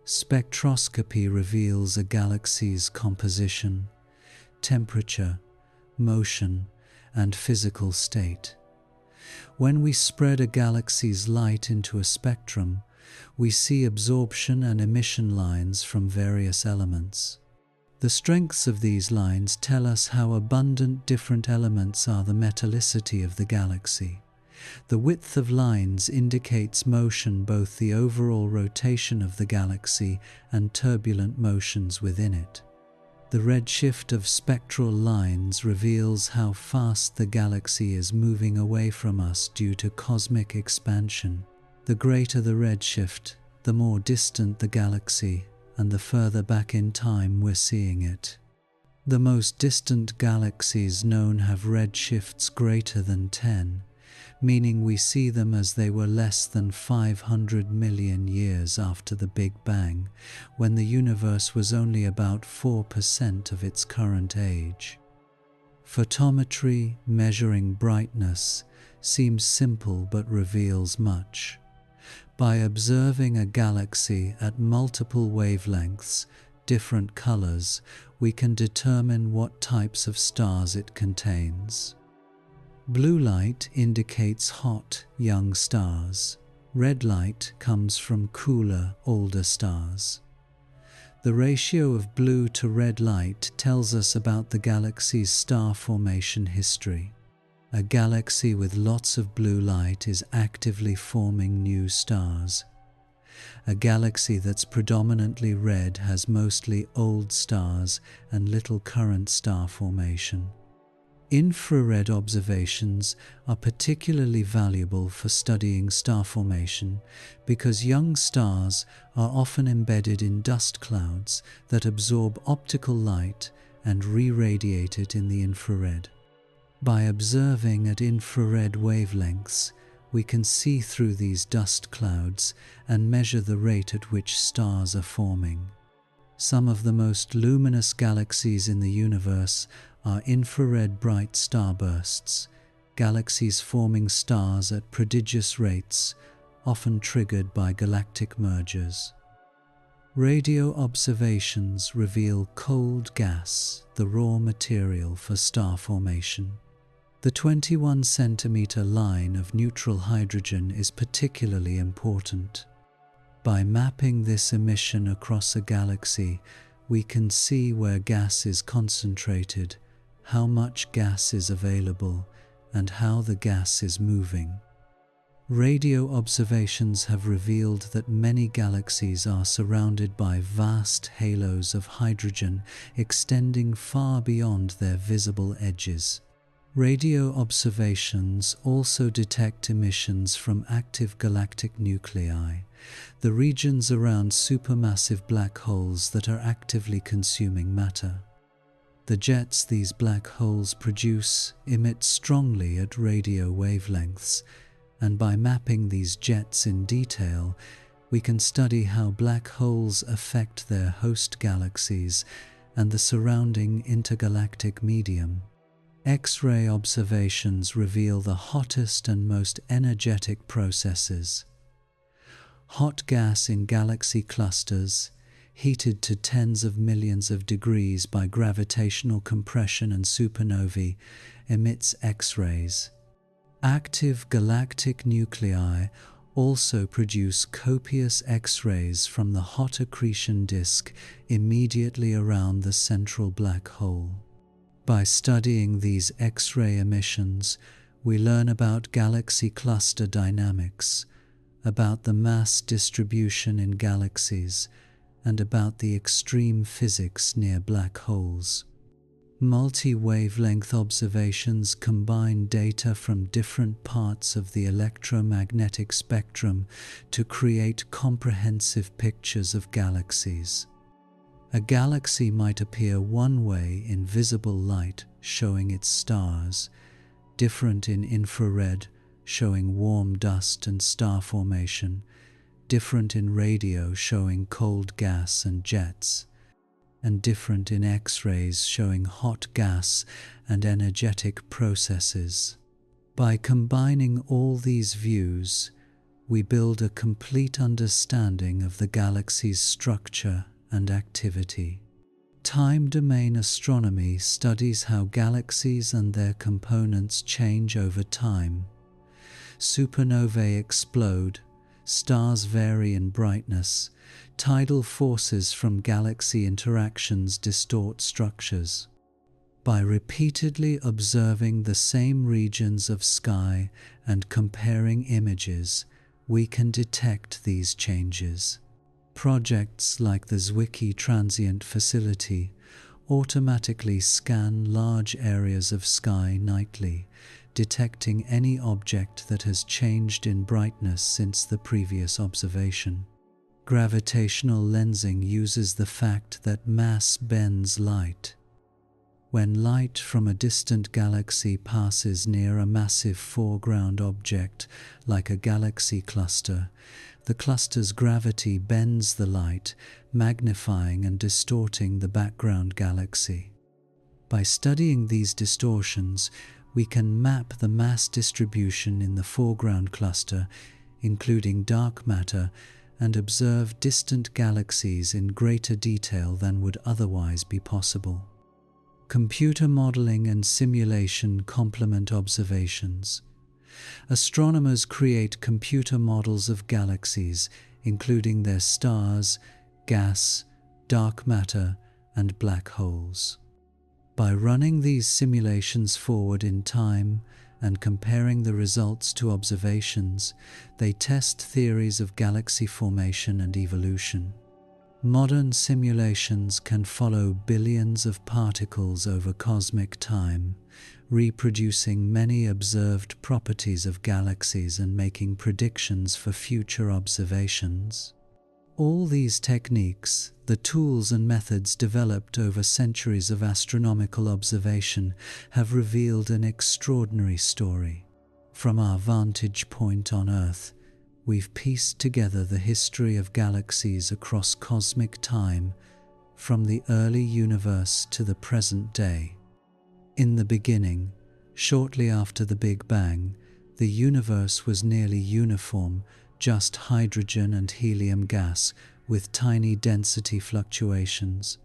Spectroscopy reveals a galaxy's composition, temperature, motion, and physical state. When we spread a galaxy's light into a spectrum, we see absorption and emission lines from various elements. The strengths of these lines tell us how abundant different elements are the metallicity of the galaxy. The width of lines indicates motion, both the overall rotation of the galaxy and turbulent motions within it. The redshift of spectral lines reveals how fast the galaxy is moving away from us due to cosmic expansion. The greater the redshift, the more distant the galaxy, and the further back in time we're seeing it. The most distant galaxies known have redshifts greater than 10, meaning we see them as they were less than 500 million years after the Big Bang, when the universe was only about 4% of its current age. Photometry, measuring brightness, seems simple but reveals much. By observing a galaxy at multiple wavelengths, different colors, we can determine what types of stars it contains. Blue light indicates hot, young stars. Red light comes from cooler, older stars. The ratio of blue to red light tells us about the galaxy's star formation history. A galaxy with lots of blue light is actively forming new stars. A galaxy that's predominantly red has mostly old stars and little current star formation. Infrared observations are particularly valuable for studying star formation because young stars are often embedded in dust clouds that absorb optical light and re-radiate it in the infrared. By observing at infrared wavelengths, We can see through these dust clouds and measure the rate at which stars are forming. Some of the most luminous galaxies in the universe are infrared bright starbursts, galaxies forming stars at prodigious rates, often triggered by galactic mergers. Radio observations reveal cold gas, the raw material for star formation. The 21 centimeter line of neutral hydrogen is particularly important. By mapping this emission across a galaxy, we can see where gas is concentrated, how much gas is available, and how the gas is moving. Radio observations have revealed that many galaxies are surrounded by vast halos of hydrogen extending far beyond their visible edges. Radio observations also detect emissions from active galactic nuclei, the regions around supermassive black holes that are actively consuming matter. The jets these black holes produce emit strongly at radio wavelengths, and by mapping these jets in detail, we can study how black holes affect their host galaxies and the surrounding intergalactic medium. X-ray observations reveal the hottest and most energetic processes. Hot gas in galaxy clusters, heated to tens of millions of degrees by gravitational compression and supernovae, emits X-rays. Active galactic nuclei also produce copious X-rays from the hot accretion disk immediately around the central black hole. By studying these X-ray emissions, we learn about galaxy cluster dynamics, about the mass distribution in galaxies, and about the extreme physics near black holes. Multi-wavelength observations combine data from different parts of the electromagnetic spectrum to create comprehensive pictures of galaxies. A galaxy might appear one way in visible light, showing its stars, different in infrared, showing warm dust and star formation, different in radio, showing cold gas and jets, and different in X-rays, showing hot gas and energetic processes. By combining all these views, we build a complete understanding of the galaxy's structure and activity. Time domain astronomy studies how galaxies and their components change over time. Supernovae explode, stars vary in brightness, tidal forces from galaxy interactions distort structures. By repeatedly observing the same regions of sky and comparing images, we can detect these changes. Projects like the Zwicky Transient Facility automatically scan large areas of sky nightly, detecting any object that has changed in brightness since the previous observation. Gravitational lensing uses the fact that mass bends light. When light from a distant galaxy passes near a massive foreground object like a galaxy cluster, the cluster's gravity bends the light, magnifying and distorting the background galaxy. By studying these distortions, we can map the mass distribution in the foreground cluster, including dark matter, and observe distant galaxies in greater detail than would otherwise be possible. Computer modeling and simulation complement observations. Astronomers create computer models of galaxies, including their stars, gas, dark matter, and black holes. By running these simulations forward in time and comparing the results to observations, they test theories of galaxy formation and evolution. Modern simulations can follow billions of particles over cosmic time, reproducing many observed properties of galaxies and making predictions for future observations. All these techniques, the tools and methods developed over centuries of astronomical observation, have revealed an extraordinary story. From our vantage point on Earth, we've pieced together the history of galaxies across cosmic time, from the early universe to the present day. In the beginning, shortly after the Big Bang, the universe was nearly uniform, just hydrogen and helium gas with tiny density fluctuations.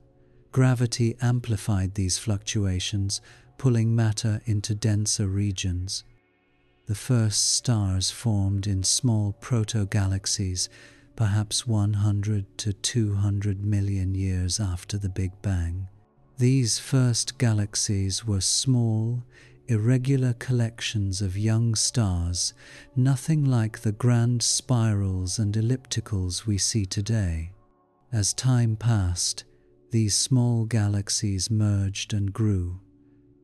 Gravity amplified these fluctuations, pulling matter into denser regions. The first stars formed in small proto-galaxies, perhaps 100 to 200 million years after the Big Bang. These first galaxies were small, irregular collections of young stars, nothing like the grand spirals and ellipticals we see today. As time passed, these small galaxies merged and grew.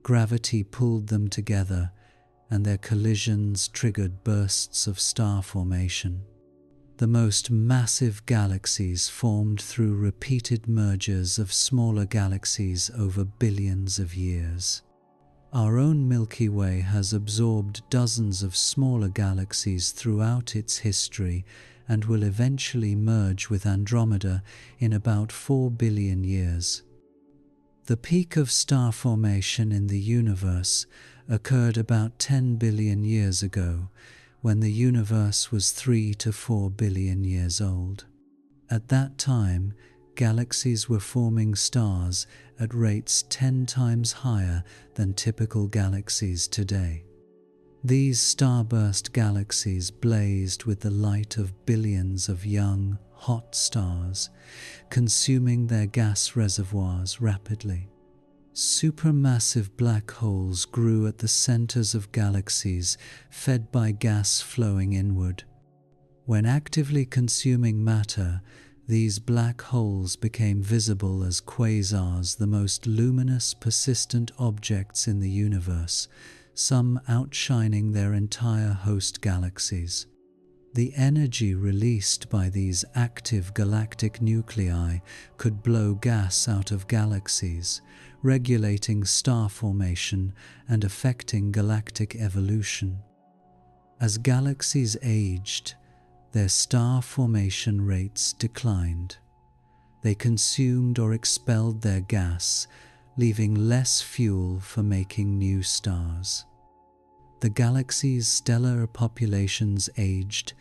Gravity pulled them together, and their collisions triggered bursts of star formation. The most massive galaxies formed through repeated mergers of smaller galaxies over billions of years. Our own Milky Way has absorbed dozens of smaller galaxies throughout its history and will eventually merge with Andromeda in about 4 billion years. The peak of star formation in the universe occurred about 10 billion years ago, when the universe was 3 to 4 billion years old. At that time, galaxies were forming stars at rates 10 times higher than typical galaxies today. These starburst galaxies blazed with the light of billions of young, hot stars, consuming their gas reservoirs rapidly. Supermassive black holes grew at the centers of galaxies, fed by gas flowing inward. When actively consuming matter, these black holes became visible as quasars, the most luminous, persistent objects in the universe, some outshining their entire host galaxies. The energy released by these active galactic nuclei could blow gas out of galaxies, regulating star formation and affecting galactic evolution. As galaxies aged, their star formation rates declined. They consumed or expelled their gas, leaving less fuel for making new stars. The galaxy's stellar populations aged,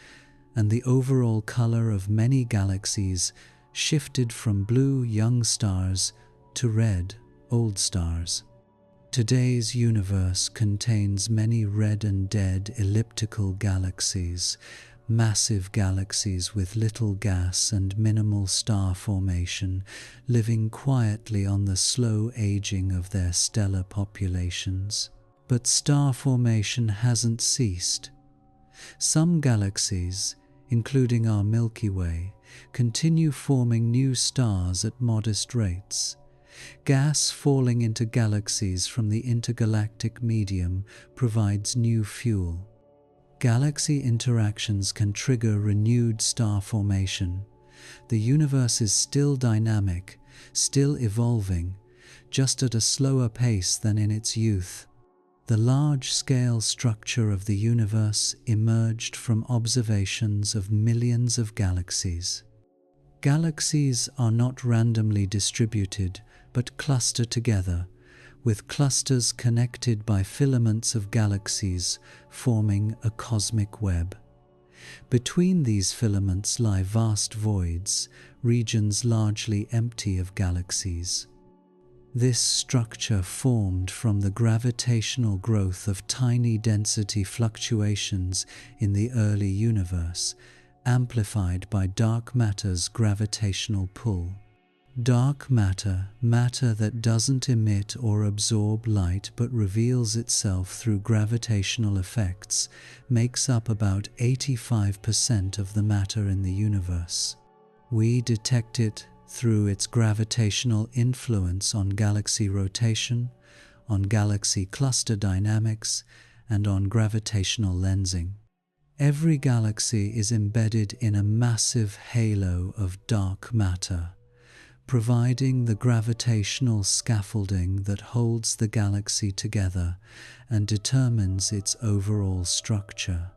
and the overall color of many galaxies shifted from blue young stars to red old stars. Today's universe contains many red and dead elliptical galaxies, massive galaxies with little gas and minimal star formation, living quietly on the slow aging of their stellar populations. But star formation hasn't ceased. Some galaxies, including our Milky Way, continue forming new stars at modest rates. Gas falling into galaxies from the intergalactic medium provides new fuel. Galaxy interactions can trigger renewed star formation. The universe is still dynamic, still evolving, just at a slower pace than in its youth. The large-scale structure of the universe emerged from observations of millions of galaxies. Galaxies are not randomly distributed, but cluster together, with clusters connected by filaments of galaxies forming a cosmic web. Between these filaments lie vast voids, regions largely empty of galaxies. This structure formed from the gravitational growth of tiny density fluctuations in the early universe, amplified by dark matter's gravitational pull. Dark matter, matter that doesn't emit or absorb light but reveals itself through gravitational effects, makes up about 85% of the matter in the universe. We detect it through its gravitational influence on galaxy rotation, on galaxy cluster dynamics, and on gravitational lensing. Every galaxy is embedded in a massive halo of dark matter, providing the gravitational scaffolding that holds the galaxy together and determines its overall structure.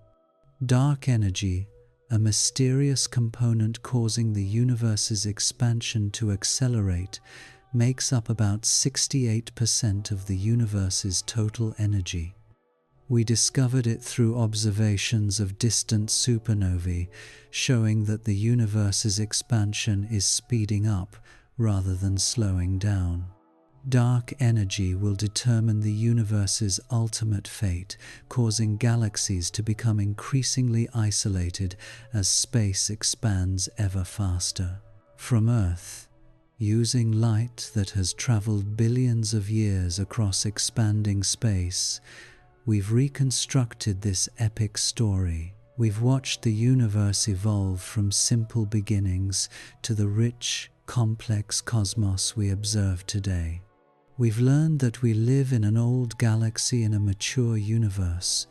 Dark energy, a mysterious component causing the universe's expansion to accelerate, makes up about 68% of the universe's total energy. We discovered it through observations of distant supernovae, showing that the universe's expansion is speeding up rather than slowing down. Dark energy will determine the universe's ultimate fate, causing galaxies to become increasingly isolated as space expands ever faster. From Earth, using light that has traveled billions of years across expanding space, we've reconstructed this epic story. We've watched the universe evolve from simple beginnings to the rich, complex cosmos we observe today. We've learned that we live in an old galaxy in a mature universe,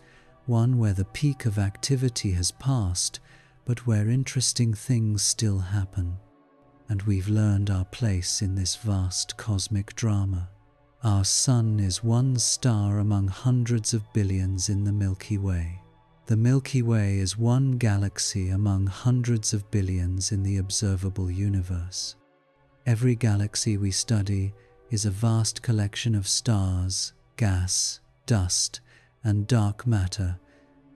one where the peak of activity has passed, but where interesting things still happen. And we've learned our place in this vast cosmic drama. Our Sun is one star among hundreds of billions in the Milky Way. The Milky Way is one galaxy among hundreds of billions in the observable universe. Every galaxy we study is a vast collection of stars, gas, dust, and dark matter,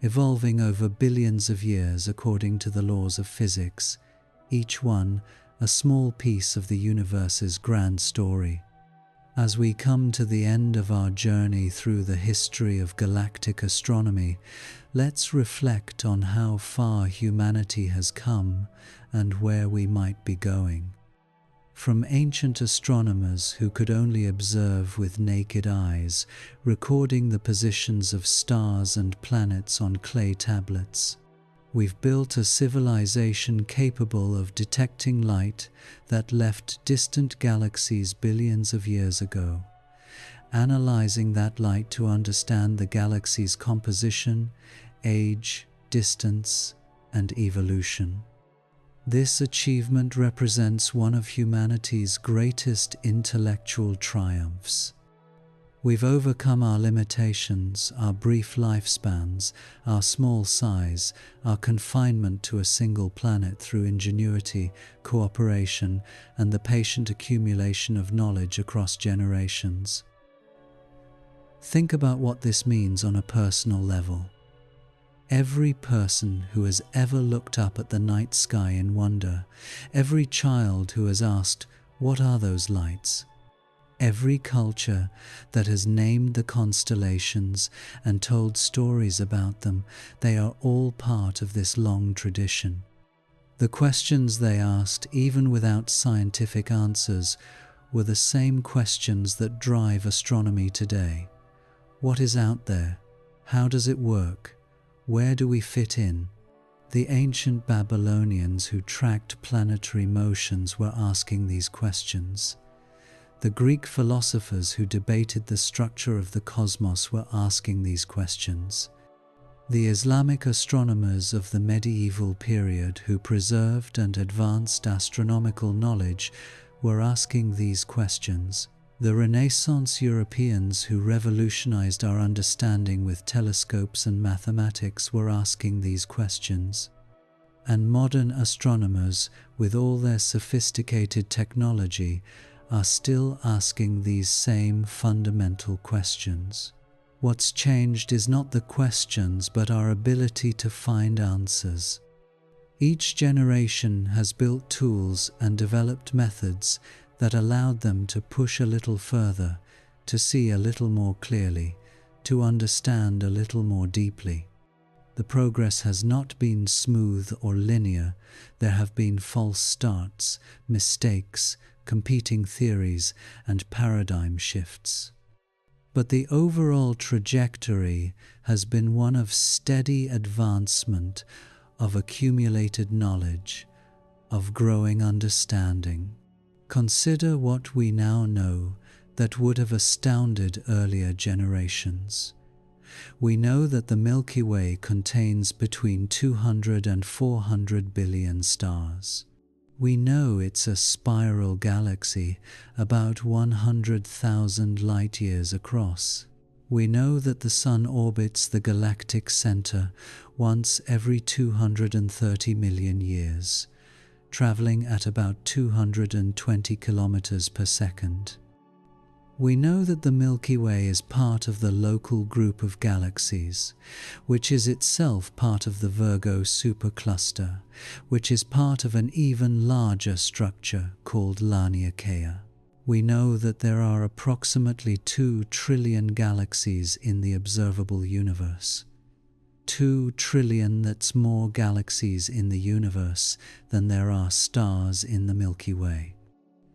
evolving over billions of years according to the laws of physics, each one a small piece of the universe's grand story. As we come to the end of our journey through the history of galactic astronomy, let's reflect on how far humanity has come and where we might be going. From ancient astronomers who could only observe with naked eyes, recording the positions of stars and planets on clay tablets, we've built a civilization capable of detecting light that left distant galaxies billions of years ago, analyzing that light to understand the galaxy's composition, age, distance, and evolution. This achievement represents one of humanity's greatest intellectual triumphs. We've overcome our limitations, our brief lifespans, our small size, our confinement to a single planet through ingenuity, cooperation, and the patient accumulation of knowledge across generations. Think about what this means on a personal level. Every person who has ever looked up at the night sky in wonder, every child who has asked, "What are those lights?" Every culture that has named the constellations and told stories about them, they are all part of this long tradition. The questions they asked, even without scientific answers, were the same questions that drive astronomy today. What is out there? How does it work? Where do we fit in? The ancient Babylonians who tracked planetary motions were asking these questions. The Greek philosophers who debated the structure of the cosmos were asking these questions. The Islamic astronomers of the medieval period who preserved and advanced astronomical knowledge were asking these questions. The Renaissance Europeans who revolutionized our understanding with telescopes and mathematics were asking these questions. And modern astronomers, with all their sophisticated technology, are still asking these same fundamental questions. What's changed is not the questions, but our ability to find answers. Each generation has built tools and developed methods that allowed them to push a little further, to see a little more clearly, to understand a little more deeply. The progress has not been smooth or linear. There have been false starts, mistakes, competing theories, and paradigm shifts. But the overall trajectory has been one of steady advancement, of accumulated knowledge, of growing understanding. Consider what we now know that would have astounded earlier generations. We know that the Milky Way contains between 200 and 400 billion stars. We know it's a spiral galaxy about 100,000 light-years across. We know that the Sun orbits the galactic center once every 230 million years, traveling at about 220 kilometers per second. We know that the Milky Way is part of the local group of galaxies, which is itself part of the Virgo supercluster, which is part of an even larger structure called Laniakea. We know that there are approximately 2 trillion galaxies in the observable universe. 2 trillion, that's more galaxies in the universe than there are stars in the Milky Way.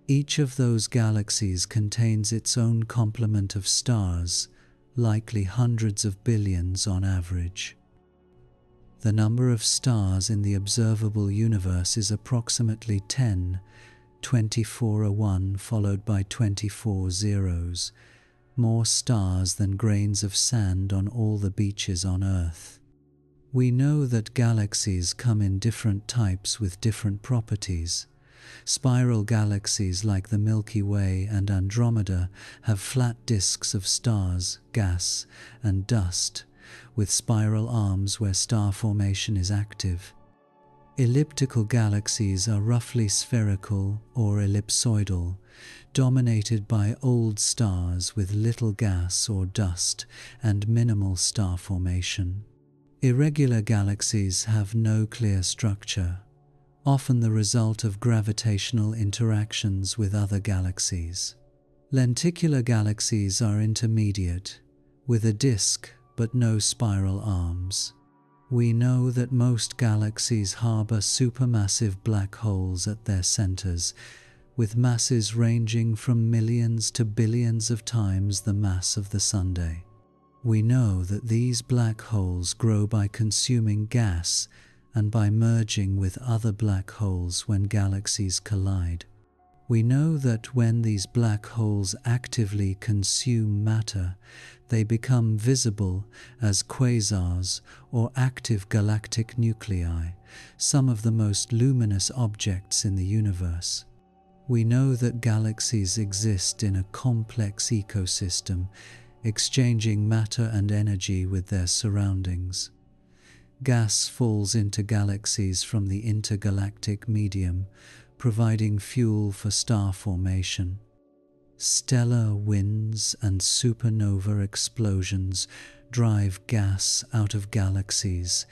Each of those galaxies contains its own complement of stars, likely hundreds of billions on average. The number of stars in the observable universe is approximately 10, 24 a 1 followed by 24 zeros, more stars than grains of sand on all the beaches on Earth. We know that galaxies come in different types with different properties. Spiral galaxies like the Milky Way and Andromeda have flat disks of stars, gas, and dust, with spiral arms where star formation is active. Elliptical galaxies are roughly spherical or ellipsoidal, dominated by old stars with little gas or dust and minimal star formation. Irregular galaxies have no clear structure, often the result of gravitational interactions with other galaxies. Lenticular galaxies are intermediate, with a disk but no spiral arms. We know that most galaxies harbor supermassive black holes at their centers, with masses ranging from millions to billions of times the mass of the Sunday. We know that these black holes grow by consuming gas and by merging with other black holes when galaxies collide. We know that when these black holes actively consume matter, they become visible as quasars or active galactic nuclei, some of the most luminous objects in the universe. We know that galaxies exist in a complex ecosystem, exchanging matter and energy with their surroundings. Gas falls into galaxies from the intergalactic medium, providing fuel for star formation. Stellar winds and supernova explosions drive gas out of galaxies,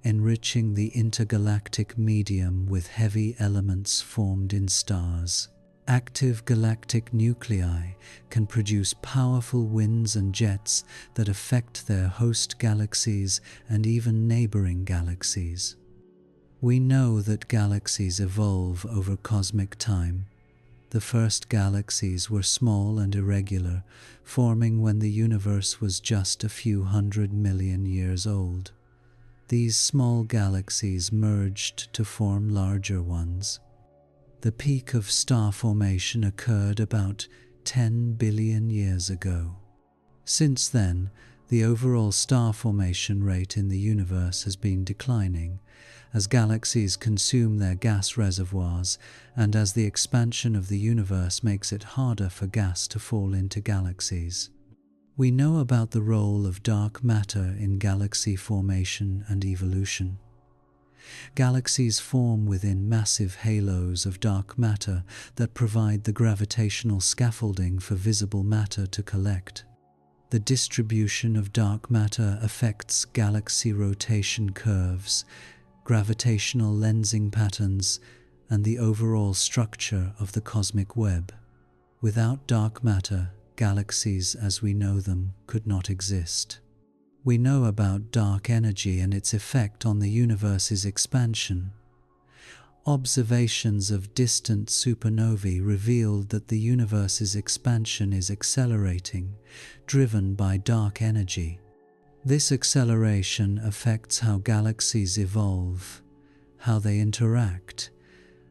enriching the intergalactic medium with heavy elements formed in stars. Active galactic nuclei can produce powerful winds and jets that affect their host galaxies and even neighboring galaxies. We know that galaxies evolve over cosmic time. The first galaxies were small and irregular, forming when the universe was just a few 100 million years old. These small galaxies merged to form larger ones. The peak of star formation occurred about 10 billion years ago. Since then, the overall star formation rate in the universe has been declining, as galaxies consume their gas reservoirs and as the expansion of the universe makes it harder for gas to fall into galaxies. We know about the role of dark matter in galaxy formation and evolution. Galaxies form within massive halos of dark matter that provide the gravitational scaffolding for visible matter to collect. The distribution of dark matter affects galaxy rotation curves, gravitational lensing patterns, and the overall structure of the cosmic web. Without dark matter, galaxies as we know them could not exist. We know about dark energy and its effect on the universe's expansion. Observations of distant supernovae revealed that the universe's expansion is accelerating, driven by dark energy. This acceleration affects how galaxies evolve, how they interact,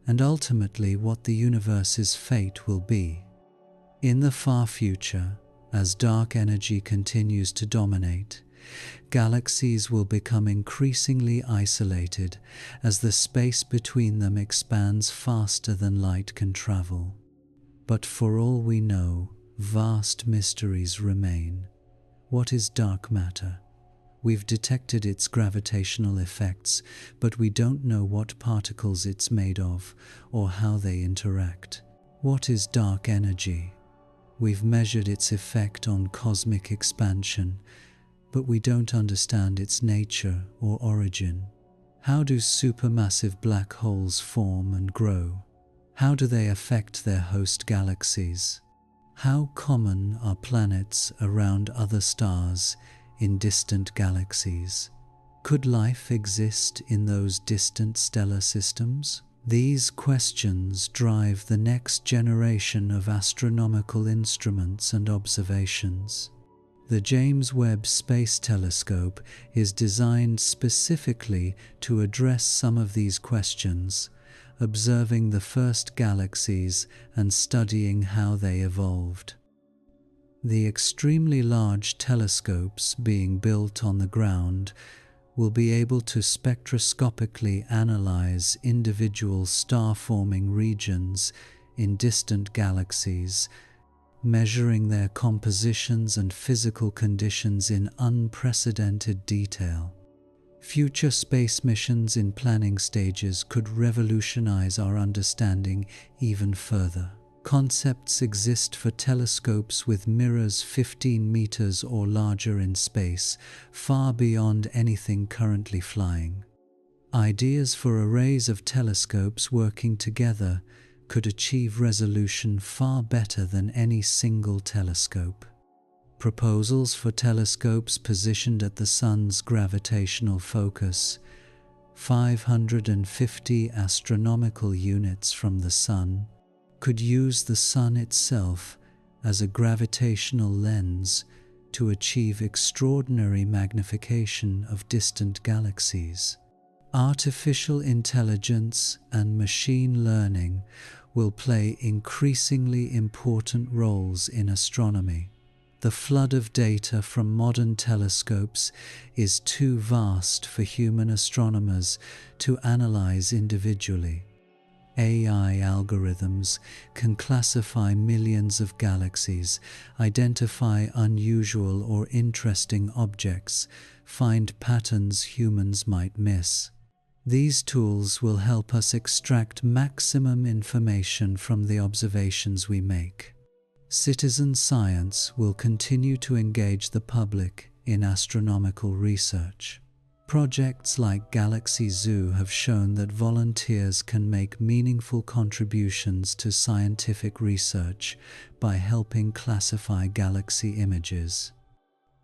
and ultimately what the universe's fate will be. In the far future, as dark energy continues to dominate, Galaxies will become increasingly isolated as the space between them expands faster than light can travel. But for all we know, vast mysteries remain. What is dark matter? We've detected its gravitational effects, but we don't know what particles it's made of or how they interact. What is dark energy? We've measured its effect on cosmic expansion, but we don't understand its nature or origin. How do supermassive black holes form and grow? How do they affect their host galaxies? How common are planets around other stars in distant galaxies? Could life exist in those distant stellar systems? These questions drive the next generation of astronomical instruments and observations. The James Webb Space Telescope is designed specifically to address some of these questions, observing the first galaxies and studying how they evolved. The extremely large telescopes being built on the ground will be able to spectroscopically analyze individual star-forming regions in distant galaxies, measuring their compositions and physical conditions in unprecedented detail. Future space missions in planning stages could revolutionize our understanding even further. Concepts exist for telescopes with mirrors 15 meters or larger in space, far beyond anything currently flying. Ideas for arrays of telescopes working together could achieve resolution far better than any single telescope. Proposals for telescopes positioned at the Sun's gravitational focus, 550 astronomical units from the Sun, could use the Sun itself as a gravitational lens to achieve extraordinary magnification of distant galaxies. Artificial intelligence and machine learning will play increasingly important roles in astronomy. The flood of data from modern telescopes is too vast for human astronomers to analyze individually. AI algorithms can classify millions of galaxies, identify unusual or interesting objects, find patterns humans might miss. These tools will help us extract maximum information from the observations we make. Citizen science will continue to engage the public in astronomical research. Projects like Galaxy Zoo have shown that volunteers can make meaningful contributions to scientific research by helping classify galaxy images.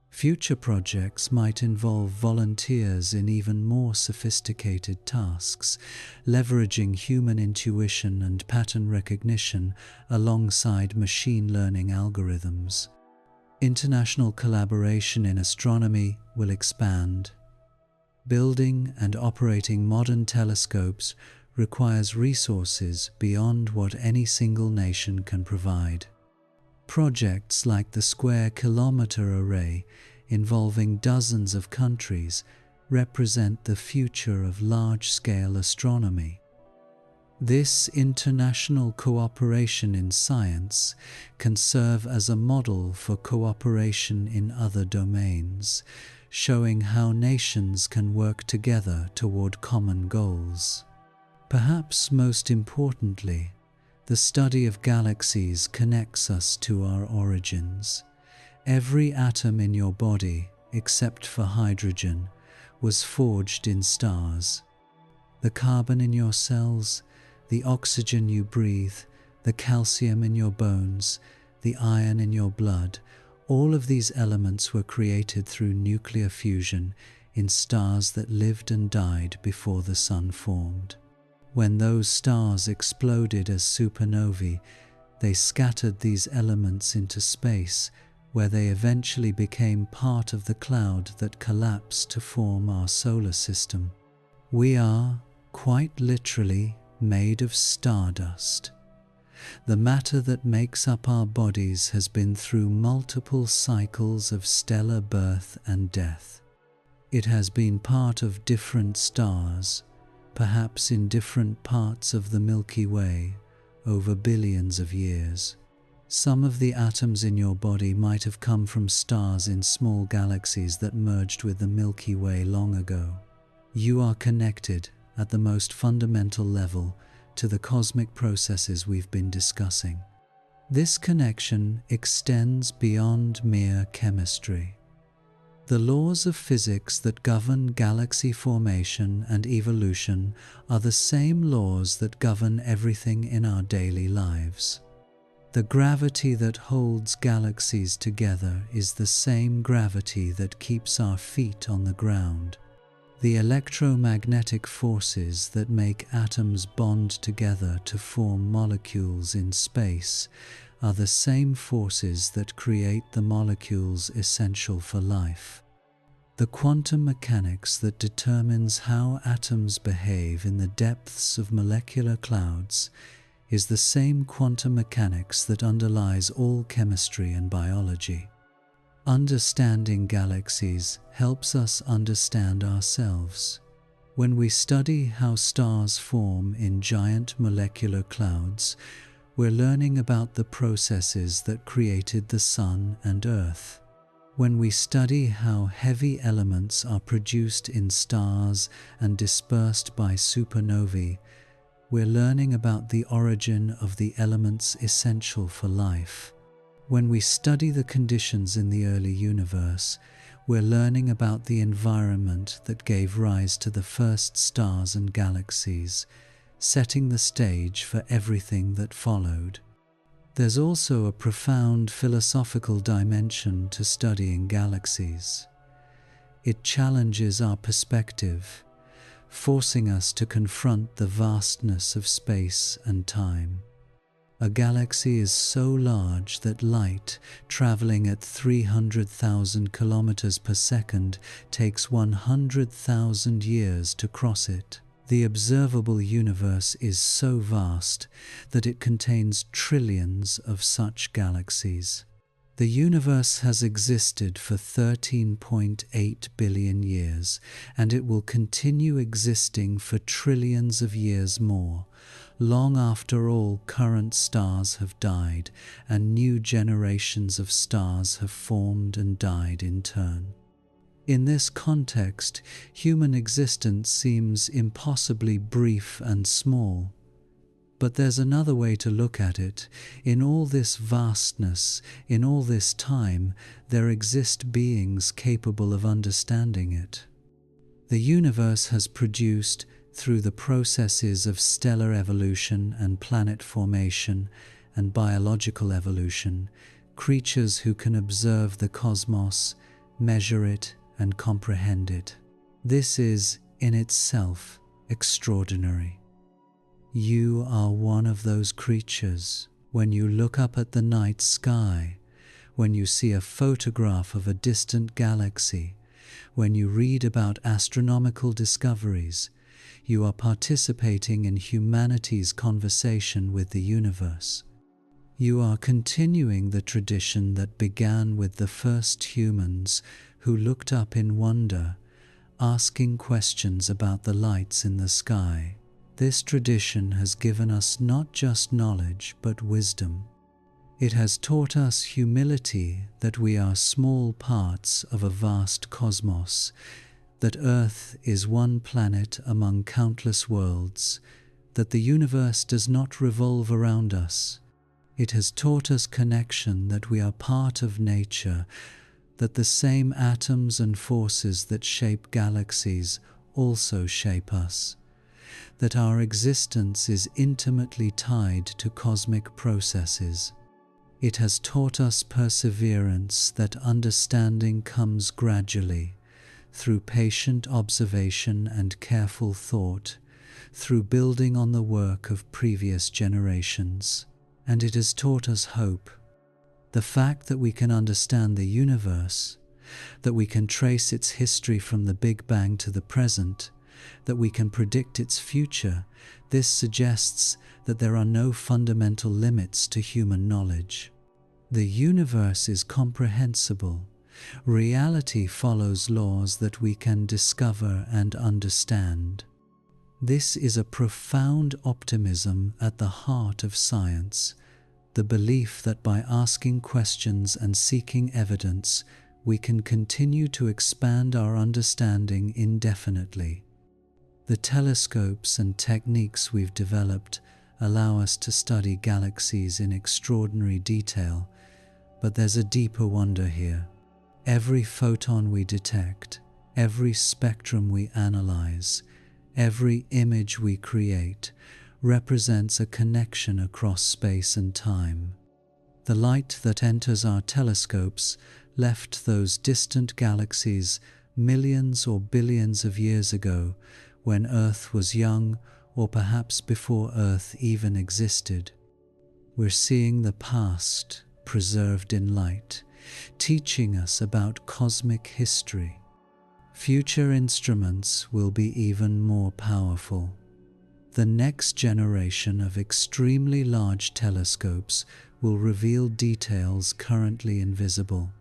Future projects might involve volunteers in even more sophisticated tasks, leveraging human intuition and pattern recognition alongside machine learning algorithms. International collaboration in astronomy will expand. Building and operating modern telescopes requires resources beyond what any single nation can provide. Projects like the Square Kilometre Array, involving dozens of countries, represent the future of large-scale astronomy. This international cooperation in science can serve as a model for cooperation in other domains, showing how nations can work together toward common goals. Perhaps most importantly, the study of galaxies connects us to our origins. Every atom in your body, except for hydrogen, was forged in stars. The carbon in your cells, the oxygen you breathe, the calcium in your bones, the iron in your blood, all of these elements were created through nuclear fusion in stars that lived and died before the Sun formed. When those stars exploded as supernovae, they scattered these elements into space, where they eventually became part of the cloud that collapsed to form our solar system. We are, quite literally, made of stardust. The matter that makes up our bodies has been through multiple cycles of stellar birth and death. It has been part of different stars, perhaps in different parts of the Milky Way, over billions of years. Some of the atoms in your body might have come from stars in small galaxies that merged with the Milky Way long ago. You are connected, at the most fundamental level, to the cosmic processes we've been discussing. This connection extends beyond mere chemistry. The laws of physics that govern galaxy formation and evolution are the same laws that govern everything in our daily lives. The gravity that holds galaxies together is the same gravity that keeps our feet on the ground. The electromagnetic forces that make atoms bond together to form molecules in space are the same forces that create the molecules essential for life. The quantum mechanics that determines how atoms behave in the depths of molecular clouds is the same quantum mechanics that underlies all chemistry and biology. Understanding galaxies helps us understand ourselves. When we study how stars form in giant molecular clouds, we're learning about the processes that created the Sun and Earth. When we study how heavy elements are produced in stars and dispersed by supernovae, we're learning about the origin of the elements essential for life. When we study the conditions in the early universe, we're learning about the environment that gave rise to the first stars and galaxies, setting the stage for everything that followed. There's also a profound philosophical dimension to studying galaxies. It challenges our perspective, forcing us to confront the vastness of space and time. A galaxy is so large that light, traveling at 300,000 kilometers per second, takes 100,000 years to cross it. The observable universe is so vast that it contains trillions of such galaxies. The universe has existed for 13.8 billion years, and it will continue existing for trillions of years more, long after all current stars have died and new generations of stars have formed and died in turn. In this context, human existence seems impossibly brief and small. But there's another way to look at it. In all this vastness, in all this time, there exist beings capable of understanding it. The universe has produced, through the processes of stellar evolution and planet formation and biological evolution, creatures who can observe the cosmos, measure it, and comprehend it. This is, in itself, extraordinary. You are one of those creatures. When you look up at the night sky, when you see a photograph of a distant galaxy, when you read about astronomical discoveries, you are participating in humanity's conversation with the universe. You are continuing the tradition that began with the first humans who looked up in wonder, asking questions about the lights in the sky. This tradition has given us not just knowledge but wisdom. It has taught us humility, that we are small parts of a vast cosmos, that Earth is one planet among countless worlds, that the universe does not revolve around us. It has taught us connection, that we are part of nature, that the same atoms and forces that shape galaxies also shape us, that our existence is intimately tied to cosmic processes. It has taught us perseverance, that understanding comes gradually, through patient observation and careful thought, through building on the work of previous generations. And it has taught us hope. The fact that we can understand the universe, that we can trace its history from the Big Bang to the present, that we can predict its future, this suggests that there are no fundamental limits to human knowledge. The universe is comprehensible. Reality follows laws that we can discover and understand. This is a profound optimism at the heart of science, the belief that by asking questions and seeking evidence, we can continue to expand our understanding indefinitely. The telescopes and techniques we've developed allow us to study galaxies in extraordinary detail, but there's a deeper wonder here. Every photon we detect, every spectrum we analyze, every image we create represents a connection across space and time. The light that enters our telescopes left those distant galaxies millions or billions of years ago, when Earth was young, or perhaps before Earth even existed. We're seeing the past preserved in light, teaching us about cosmic history. Future instruments will be even more powerful. The next generation of extremely large telescopes will reveal details currently invisible.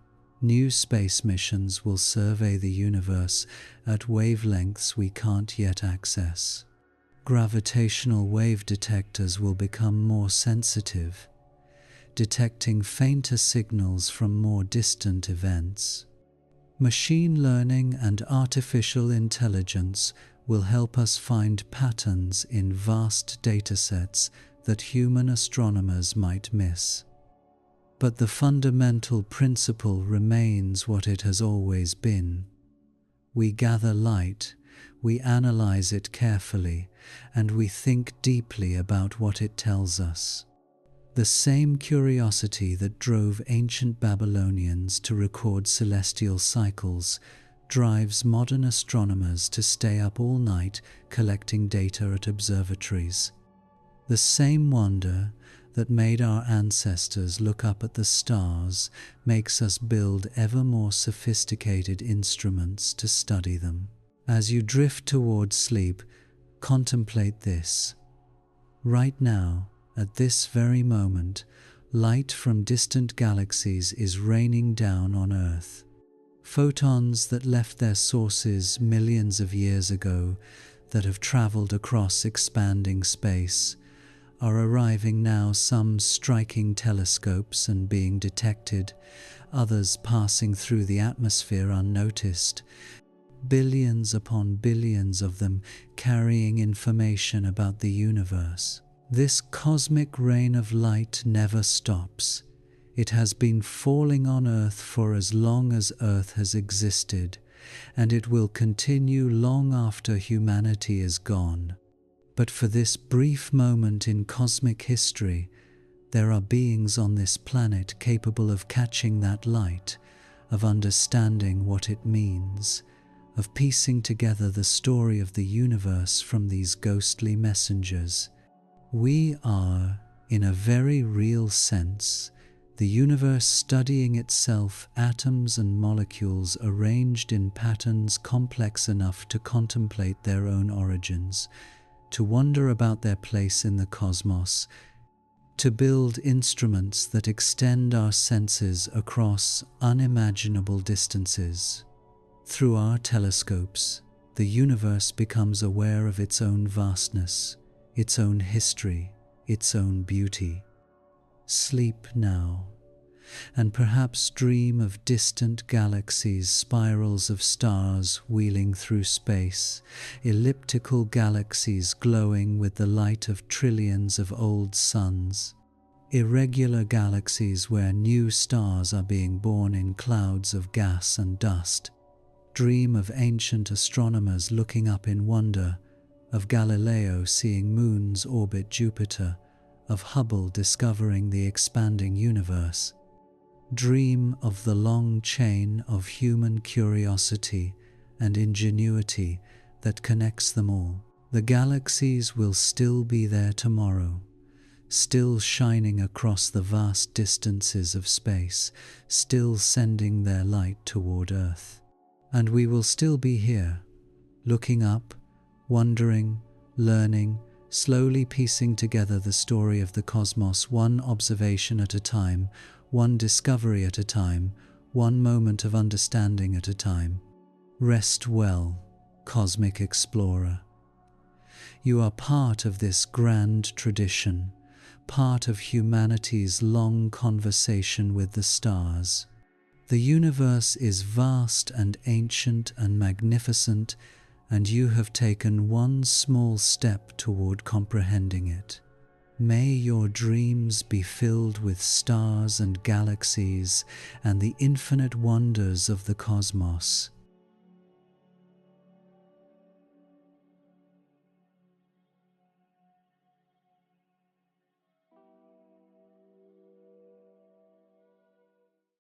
New space missions will survey the universe at wavelengths we can't yet access. Gravitational wave detectors will become more sensitive, detecting fainter signals from more distant events. Machine learning and artificial intelligence will help us find patterns in vast datasets that human astronomers might miss. But the fundamental principle remains what it has always been. We gather light, we analyze it carefully, and we think deeply about what it tells us. The same curiosity that drove ancient Babylonians to record celestial cycles drives modern astronomers to stay up all night collecting data at observatories. The same wonder that made our ancestors look up at the stars makes us build ever more sophisticated instruments to study them. As you drift towards sleep, contemplate this. Right now, at this very moment, light from distant galaxies is raining down on Earth. Photons that left their sources millions of years ago, that have traveled across expanding space, are arriving now, some striking telescopes and being detected, others passing through the atmosphere unnoticed, billions upon billions of them carrying information about the universe. This cosmic rain of light never stops. It has been falling on Earth for as long as Earth has existed, and it will continue long after humanity is gone. But for this brief moment in cosmic history, there are beings on this planet capable of catching that light, of understanding what it means, of piecing together the story of the universe from these ghostly messengers. We are, in a very real sense, the universe studying itself, atoms and molecules arranged in patterns complex enough to contemplate their own origins, to wonder about their place in the cosmos, to build instruments that extend our senses across unimaginable distances. Through our telescopes, the universe becomes aware of its own vastness, its own history, its own beauty. Sleep now, and perhaps dream of distant galaxies, spirals of stars wheeling through space, elliptical galaxies glowing with the light of trillions of old suns, irregular galaxies where new stars are being born in clouds of gas and dust. Dream of ancient astronomers looking up in wonder, of Galileo seeing moons orbit Jupiter, of Hubble discovering the expanding universe. Dream of the long chain of human curiosity and ingenuity that connects them all. The galaxies will still be there tomorrow, still shining across the vast distances of space, still sending their light toward Earth. And we will still be here, looking up, wondering, learning, slowly piecing together the story of the cosmos, one observation at a time, one discovery at a time, one moment of understanding at a time. Rest well, cosmic explorer. You are part of this grand tradition, part of humanity's long conversation with the stars. The universe is vast and ancient and magnificent, and you have taken one small step toward comprehending it. May your dreams be filled with stars and galaxies and the infinite wonders of the cosmos.